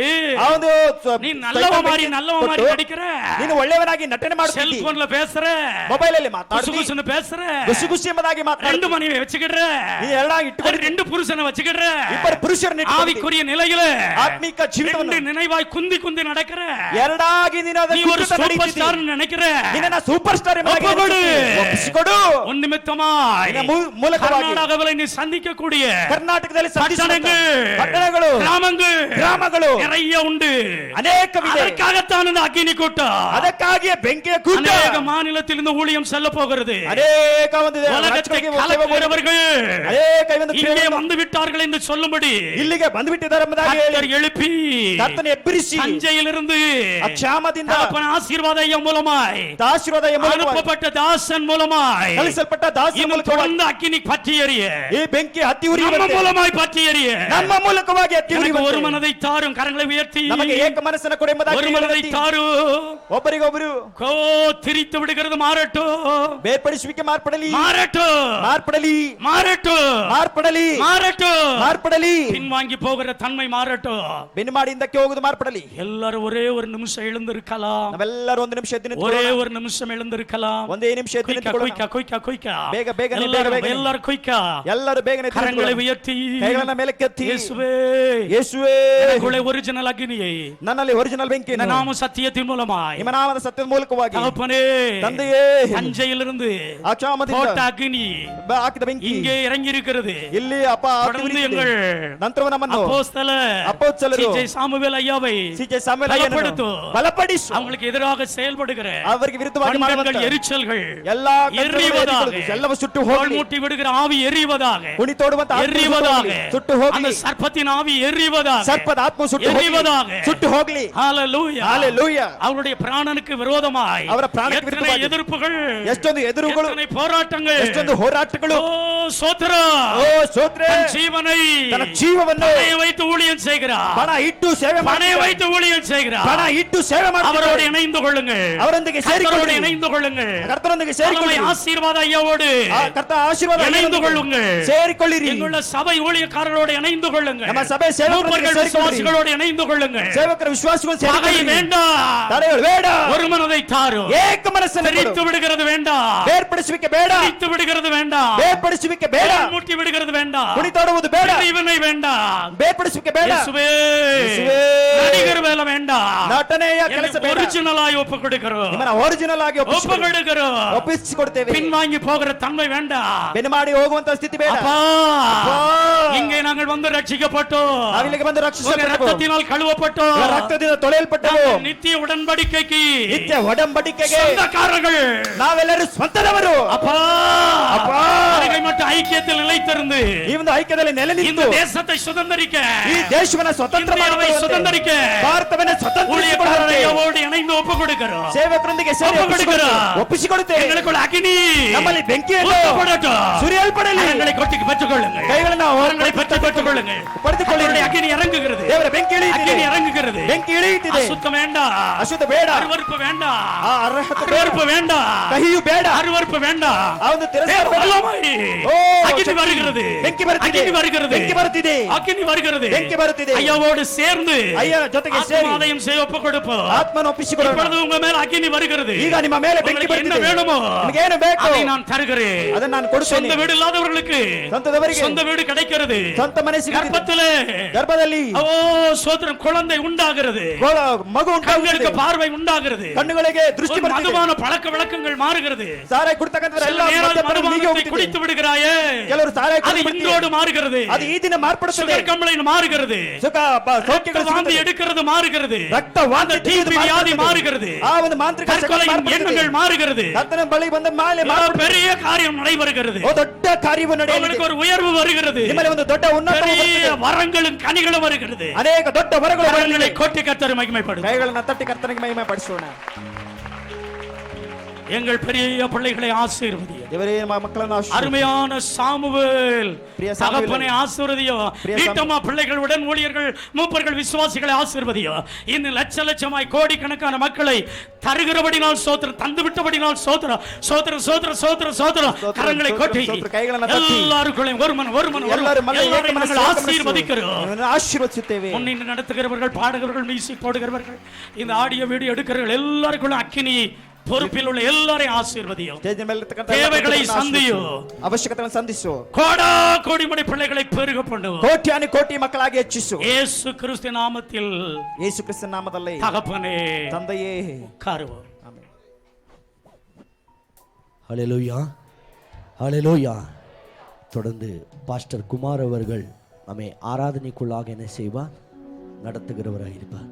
ಅವನು நீ நல்லவ மாதிரி நடிக்கிற, ನೀನು ಒಳ್ಳೆಯವನಾಗಿ ನಟನೆ ಮಾಡುತ್ತೀಯ, செல்போன்ல பேசுற, ಮೊಬೈಲ್ ಅಲ್ಲಿ ಮಾತಾಡ್ತೀಯ, குசுகுசுன்னு பேசுற, ಗುಸುಗುಸಿ ಎಂಬುದಾಗಿ ரெண்டு ಮಾತಾಡ್ತೀಯ, மனைவி வச்சுக்கிடுற, ನೀ ಎರಡಾಗಿ ಇಟ್ಟುಕೊಂಡು ரெண்டு புருஷனை வச்சுக்கிடுற, ಇಬ್ಬರು ಪುರುಷರನ್ನ ಇಟ್ಟುಕೊಂಡು ஆவிக்குரிய நிலையில ಆತ್ಮಿಕ ಜೀವಿತವನ್ನು ரெண்டு நினைவாய் குந்தி குந்தி நடக்கிற, ಎರಡಾಗಿ ನೀನು நீ ஒரு சூப்பர் ஸ்டார் நினைக்கிற, ನಿನ್ನ ಸೂಪರ್ ಸ್ಟಾರ್ ಎಂಬುದಾಗಿ ಒಪ್ಪುಕೊಡು. ಒಪ್ಪಿಸಿಕೊಡು. உன் நிமித்தமாய் ನಿನ್ನ ಮೂಲಕವಾಗಿ கர்நாடகாவில் நீ சந்திக்கக்கூடிய ಕರ್ನಾಟಕದಲ್ಲಿ ಸಂಧಿಸುವಂತ பட்டணங்கள், ಪಟ್ಟಣಗಳು, ಗ್ರಾಮಗಳು நிறைய உண்டு. ಅನೇಕವಿದೆ. அதற்காகத்தான் இந்த அக்கினி கூட்டம், ಅದಕ್ಕಾಗಿಯೇ ಬೆಂಕಿಯ ಕೂಟ. அநேக மாநிலத்தில் இந்த ஊழியம் செல்ல போகிறது. ಅನೇಕ ಒಂದು உலகத்தை ರಾಜ್ಯಗಳಿಗೆ கலக்குகிறவர்கள் ಅನೇಕ ಒಂದು இங்கே ಕ್ರಿಯೆಗಳು வந்து விட்டார்கள் என்று சொல்லும்படி ಇಲ್ಲಿಗೆ ಬಂದುಬಿಟ್ಟಿದ್ದಾರೆ ಎಂಬುದಾಗಿ ಹೇಳಿ கர்த்தர் எழுப்பி ಕರ್ತನ ಎಬ್ಬರಿಸಿ சஞ்சையிலிருந்து ಅಕ್ಷಾಮದಿಂದ தகப்பன் ஆசீர்வாத ஐயா மூலமாய் ಆಶೀರ್ವಾದ ಮೂಲಕವಾಗಿ அனுப்பப்பட்ட தாசன் மூலமாய் ಕಳಿಸಲ್ಪಟ್ಟ ದಾಸನ இன்னும் ಮೂಲಕವಾಗಿ தொடர்ந்து அக்கினி பற்றி எறிய, ಈ ಬೆಂಕಿ ಹತ್ತಿ நம்ம ಉರಿಯುವಂತೆ மூலமாய் பற்றி எறிய ನಮ್ಮ ಮೂಲಕವಾಗಿ ಹತ್ತಿ எனக்கு ஒரு ಉರಿಯುವಂತೆ மனதை தாரும். கரங்களை உயர்த்தி ನಮಗೆ ಏಕ ಮನಸ್ಸನ್ನು ಕೊಡು ಎಂಬುದಾಗಿ ஒரு மனதை ಹೇಳುತ್ತಿ. தாரும். ಒಬ್ಬರಿಗೊಬ್ಬರು கோ திரித்து விடுகிறது மாறட்டும், ಬೇರ್ಪಡಿಸುವಿಕೆ ಮಾರ್ಪಡಲಿ, மாறட்டும், ಮಾರ್ಪಡಲಿ, மாறட்டும், ಮಾರ್ಪಡಲಿ, மாறட்டும், ಮಾರ್ಪಡಲಿ. பின்வாங்கி போகிற தன்மை மாறட்டும். ಬೆನ್ನು ಮಾಡಿ ಹಿಂದಕ್ಕೆ ಹೋಗುದು ಮಾರ್ಪಡಲಿ. எல்லாரும் ஒரே ஒரு நிமிஷம் எழுந்திருக்கலாம். ನಾವೆಲ್ಲರೂ ಒಂದು ನಿಮಿಷ ಎದ್ದು ஒரே ನಿಂತ್ಕೊಳ್ಳೋಣ. ஒரு நிமிஷம் எழுந்திருக்கலாம். ಒಂದೇ ನಿಮಿಷ ಎದ್ದು ನಿಂತ್ಕೊಳ್ಳೋಣ. ಬೇಗ ಬೇಗನೆ எல்லாரும் கொய்க்கா. ಎಲ್ಲರೂ ಬೇಗನೆ ಎದ್ದು கரங்களை ನಿಂತ್ಕೊಳ್ಳೋಣ. உயர்த்தி ಕೈಗಳನ್ನ ಮೇಲಕ್ಕೆತ್ತಿ இயேசுவே ಯೇಸುವೇ எனக்குள்ளே ஒரிஜினல் அக்னியை ನನ್ನಲ್ಲಿ ಒರಿಜಿನಲ್ ಬೆಂಕಿ இந்த நாம சத்தியத்தின் மூலமாய் ನಿಮ್ಮ ನಾಮದ ಸತ್ಯದ ಮೂಲಕವಾಗಿ தகப்பனே ತಂದೆಯೇ தஞ்சையிலிருந்து ಆಚಾಮದಿಂದ போட்ட அக்னி ಹಾಕಿದ ಬೆಂಕಿ இங்கே இறங்கி இருக்கிறது. ಇಲ್ಲಿ ಅಪ್ಪ தொடர்ந்து எங்கள் ನಂತರ ನಮ್ಮನ್ನು ಅಪೊಸ್ತಲರು சிஜே சாமுவேல் ஐயாவை ಸಿಜೆ ಸಾಮುವೇಲ್ ಅಯ್ಯನನ್ನು ಬಲಪಡಿಸು. அவங்களுக்கு எதிராக செயல்படுகிற ಅವರಿಗೆ ವಿರುದ್ಧವಾಗಿ ಮಾಡುವಂತ எரிச்சல்கள் ಎಲ್ಲಾ எரிவதாக, ಎಲ್ಲವೂ ಸುಟ್ಟು ಹೋಗಲಿ. முட்டி விடுகிற ஆவி எரிவதாக, ಕುಣಿತೋಡುವಂತ ಆತ್ಮ எரிவதாக, ಸುಟ್ಟು ಹೋಗಲಿ. அந்த சர்ப்பத்தின் ஆவி எரிவதாக, ಸರ್ಪದ ಆತ್ಮ ಸುಟ್ಟು எரிவதாக, ಸುಟ್ಟು ಹೋಗಲಿ. ஹalleluya ஹalleluya. அவருடைய பிராணனுக்கு விரோதமாய் ಅವರ ಪ್ರಾಣಕ್ಕೆ எத்தனை ವಿರುದ್ಧವಾಗಿ எதிர்ப்புகள், ಎಷ್ಟೊಂದು ಎದುರುಗಳು, எத்தனை போராட்டங்கள், ಎಷ್ಟೊಂದು ಹೋರಾಟಗಳು. ஓ ஸ்தோத்திரம். ಓ ಸ್ತೋತ್ರ. தன் ஜீவனை ತನ್ನ ಜೀವವನ್ನು பணைய வைத்து ஊழியம் செய்கிறார். ಪಣ ಇಟ್ಟು ಸೇವೆ பணைய ಮಾಡಿ வைத்து ஊழியம் செய்கிறார். ಪಣ ಇಟ್ಟು ಸೇವೆ ಮಾಡಿ அவரோடு இணைந்து கொள்ளுங்கள். ಅವರೊಂದಿಗೆ கர்த்தரோடு ಸೇರಿಕೊಳ್ಳಿ. இணைந்து கொள்ளுங்கள். ಕರ್ತನೊಂದಿಗೆ ಸೇರಿಕೊಳ್ಳಿ. ஆசீர்வாத ஐயாவோடு ಕರ್ತ ಆಶೀರ್ವಾದ இணைந்து கொள்ளுங்கள். ಸೇರಿಕೊಳ್ಳಿರಿ. எங்களுள்ள சபை ஊழியக்காரரோடு இணைந்து கொள்ளுங்கள். ನಮ್ಮ ಸಭೆ ಸೇವಕರೊಂದಿಗೆ ಸೇರಿಕೊಳ್ಳಿರಿ. விசுவாசிகளோடு இணைந்து கொள்ளுங்கள். ಸೇವಕರ ವಿಶ್ವಾಸಗಳು பகை ಸೇರಿಕೊಳ್ಳಿರಿ. வேண்டாம், ತಡೆಗಳು ಬೇಡ. ஒரு மனதை தாரும். ಏಕ ಮನಸ್ಸನ್ನು பிரித்து விடுகிறது வேண்டாம், ಬೇರ್ಪಡಿಸುವಿಕೆ ಬೇಡ. பிரித்து விடுகிறது வேண்டாம், ಬೇರ್ಪಡಿಸುವಿಕೆ ಬೇಡ. மூட்டி விடுகிறது வேண்டாம், ಕುಣಿತೋಡುವುದು ಬೇಡ. இவனை வேண்டாம். ಬೇರ್ಪಡಿಸುವಿಕೆ ಬೇಡ. இயேசுவே, இயேசுவே. நடிகர் வேலை வேண்டாம், ನಟನೆಯ ಕೆಲಸ ಬೇಡ. ஒரிஜினலாய் ஒப்பு கொடுக்கிறோம், ನಿಮ್ಮನ್ನ ಒರಿಜಿನಲ್ ಆಗಿ ஒப்பு கொடுக்கிறோம். ಒಪ್ಪಿಸಿಕೊಡ್ತೇವೆ. பின்வாங்கி போகிற தன்மை வேண்டாம். ಬೆನ್ನು ಮಾಡಿ ಹೋಗುವಂತ ಸ್ಥಿತಿ ಬೇಡ. அப்பா, அப்பா. இங்கே நாங்கள் வந்து ரட்சிக்கப்பட்டோம், ನಾವಿಲ್ಲಿಗೆ ಬಂದು உங்க ರಕ್ಷಿಸಲ್ಪಟ್ಟೆವು. ரத்தத்தினால் கழுவப்பட்டோம், ರಕ್ತದಿಂದ ತೊಳೆಯಲ್ಪಟ್ಟೆವು. நாங்கள் நித்திய உடன்படிக்கைக்கு ನಿತ್ಯ ಒಡಂಬಡಿಕೆಗೆ சொந்தக்காரர்கள். ನಾವೆಲ್ಲರೂ ಸ್ವಂತದವರು. அப்பா, அப்பா. அருகை மட்டும் ஐக்கியத்தில் நிலைத்திருந்து ಈ ಒಂದು ಐಕ್ಯದಲ್ಲಿ ನೆಲೆ இந்த ನಿಂತು தேசத்தை சுதந்தரிக்க, ಈ ದೇಶವನ್ನ ಸ್ವತಂತ್ರ இந்தியாவை சுதந்தரிக்க ಭಾರತವನ್ನ ஊழியக்காரரை ಸ್ವತಂತ್ರ அவரோடு இணைந்து ஒப்பு கொடுக்கிறோம். ಸೇವಕರೊಂದಿಗೆ ಸೇರಿ ಒಪ್ಪಿಸಿಕೊಡುತ್ತೇವೆ. ಒಪ್ಪಿಸಿಕೊಡುತ್ತೇವೆ. எங்களுக்குள்ள அக்கினி ನಮ್ಮಲ್ಲಿ ಬೆಂಕಿಯನ್ನು ஊற்றப்படட்டும். ಸುರಿಯಲ್ಪಡಲಿ. கரங்களை கொட்டி பெற்றுக்கொள்ளுங்கள், ಕೈಗಳನ್ನ கரங்களை பெற்றுக்கொள்ளுங்கள். ಪಡೆದುಕೊಳ್ಳಿ. அவருடைய அக்கினி இறங்குகிறது, ದೇವರ ಬೆಂಕಿ ಇಳಿಯುತ್ತಿದೆ. அக்கினி இறங்குகிறது. ಬೆಂಕಿ ಇಳಿಯುತ್ತಿದೆ. அசுத்தம் வேண்டாம், ಅಶುದ್ಧ ಬೇಡ. அருவருப்பு வேண்டாம், ಆ ಅರ್ಹತೆ ಬೇಡ. அருவருப்பு வேண்டாம், ಕಹಿಯು ಬೇಡ. அருவருப்பு வேண்டாம். ಆ ಒಂದು ತಿರಸ್ಕಾರ ಬೇಡ. வல்லமை. ಓ, அக்கினி வருகிறது, ಬೆಂಕಿ ಬರುತ್ತಿದೆ. அக்கினி வருகிறது, ಬೆಂಕಿ ಬರುತ್ತಿದೆ. அக்கினி வருகிறது. ಬೆಂಕಿ ಬರುತ್ತಿದೆ. ஐயாவோடு சேர்ந்து ಅಯ್ಯನ ಜೊತೆಗೆ ಸೇರಿ ஆத்மாதயம் செய்ய ஒப்பு கொடுப்போம். ಆತ್ಮನ ಒಪ್ಪಿಸಿಕೊಳ್ಳೋಣ. இப்பொழுது உங்க மேல அக்கினி வருகிறது. ಈಗ ನಿಮ್ಮ ಮೇಲೆ ಬೆಂಕಿ உங்களுக்கு என்ன ಬರುತ್ತಿದೆ. வேணுமோ ನಿಮಗೆ ಏನು ಬೇಕು அதை நான் தருகிறேன். ಅದನ್ನ ನಾನು ಕೊಡುತ್ತೇನೆ. சொந்த வீடு இல்லாதவர்களுக்கு ಸ್ವಂತದವರಿಗೆ சொந்த வீடு கிடைக்கிறது. ಸ್ವಂತ ಮನೆ ಸಿಗುತ್ತದೆ. கர்ப்பத்திலே ಗರ್ಭದಲ್ಲಿ ஓ சோதரன் குழந்தை உண்டாகிறது, ಮಗು கண்களுக்கு ಉಂಟಾಗುತ್ತದೆ. பார்வை உண்டாகிறது, ಕಣ್ಣುಗಳಿಗೆ ದೃಷ್ಟಿ ஒரு ಬರುತ್ತದೆ. ಮಧುபாನ பழக்க வழக்கங்கள் மாறுகிறது. ಸಾರಾಯಿ ಕುಡಿತಕ್ಕಂಥವರೆಲ್ಲ சில நேரம் ಮದ್ಯಪಾನ ನೀಗಿ மதுபானத்தை ಹೋಗುತ್ತಿದೆ. குடித்து விடுகிறாயே, ಕೆಲವರು ಸಾರಾಯಿ அது ಕುಡಿದು இன்றோடு மாறுகிறது. ಅದು ಈ ದಿನ ಮಾರ್ಪಡುತ್ತದೆ. சுகர் கம்ப்ளைண்ட் மாறுகிறது, ಸುಖ ಸೌಖ್ಯಗಳು ரத்த வாந்தி ಸಿಗುತ್ತದೆ. எடுக்கிறது மாறுகிறது, ರಕ್ತ ವಾಂತಿ அந்த டிபி வியாதி மாறுகிறது, ಆ ಒಂದು ಮಾಂತ್ರಿಕ ಶಕ್ತಿ தற்கொலை ಮಾರ್ಪಡುತ್ತದೆ. எண்ணங்கள் மாறுகிறது. ಕರ್ತನ ಬಳಿ ಬಂದ ಮೇಲೆ பெரிய காரியம் நடைபெறுகிறது. ದೊಡ್ಡ ಕಾರ್ಯವು ನಡೆಯಲಿದೆ. உங்களுக்கு ஒரு உயர்வு வருகிறது, ನಿಮ್ಮಲ್ಲಿ ಒಂದು ದೊಡ್ಡ ಉನ್ನತ பெரிய வரங்களும் கனிகளும் வருகிறது. ಅನೇಕ ದೊಡ್ಡ ವರಗಳು கரங்களை ಬರಲಿವೆ. கொட்டி கர்த்தர் மகிமைப்படும். ಕೈಗಳನ್ನ ತಟ್ಟಿ ಕರ್ತನಿಗೆ ಮಹಿಮೆ ಪಡಿಸೋಣ. எங்கள் பெரிய பிள்ளைகளை ஆசீர்வதியும். ದೇವರೇ ನಮ್ಮ ಮಕ್ಕಳನ್ನು ಆಶೀರ್ವದಿಸು. அருமையான சாமுவேல் பிரிய சாமுவேல். தகப்பனை ஆசீர்வதியும். பிரிய வீட்டம்மா பிள்ளைகள், உடன் ஊழியர்கள், மூப்பர்கள், விசுவாசிகளை ஆசீர்வதியும். இன்னும் லட்ச லட்சமாய் கோடிக்கணக்கான மக்களை தருகிறபடினால் சோத்திரம், தந்து விட்டபடினால் சோத்திரம், சோத்திரம், சோத்திரம், சோத்திரம், சோத்திரம். கரங்களை கொட்டி ಕೈಗಳನ್ನ ತಟ್ಟಿ எல்லாருக்குள்ளையும் ಎಲ್ಲರ ಮನೆ எல்லாரையும் நாங்கள் ஆசீர்வதிக்கிறோம். ಆಶೀರ್ವದಿಸುತ್ತೇವೆ. முன்னின்று நடத்துகிறவர்கள், பாடுகிறவர்கள், மியூசிக் போடுகிறவர்கள், இந்த ஆடியோ வீடியோ எடுக்கிறவர்கள் எல்லாருக்குள்ள அக்கினி பொறுப்பில் உள்ள எல்லாரையும் ஆசீர்வதியும். தேவைகளை சந்தியும். ಅವಶ್ಯಕತೆಗಳನ್ನು ಸಂಧಿಸು. கோடா கோடி மணி பிள்ளைகளை பெருக பண்ணுவோம். ಕೋಟ್ಯಾನು ಕೋಟಿ ಮಕ್ಕಳಾಗಿ ಹೆಚ್ಚಿಸು. இயேசு கிறிஸ்து நாமத்தில், ಯೇಸು ಕ್ರಿಸ್ತನ ನಾಮದಲ್ಲಿ தகப்பனே, ತಂದೆಯೇ உட்காருவோம். ಆಮೆನ್. ஹல்லேலூயா, ஹல்லேலூயா. தொடர்ந்து பாஸ்டர் குமார் அவர்கள் நம்மை ஆராதனைக்குள்ளாக என்ன செய்வார், நடத்துகிறவராக இருப்பார்.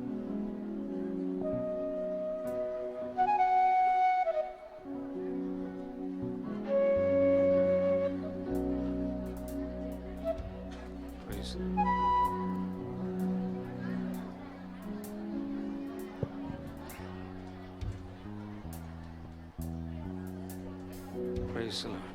Praise the Lord.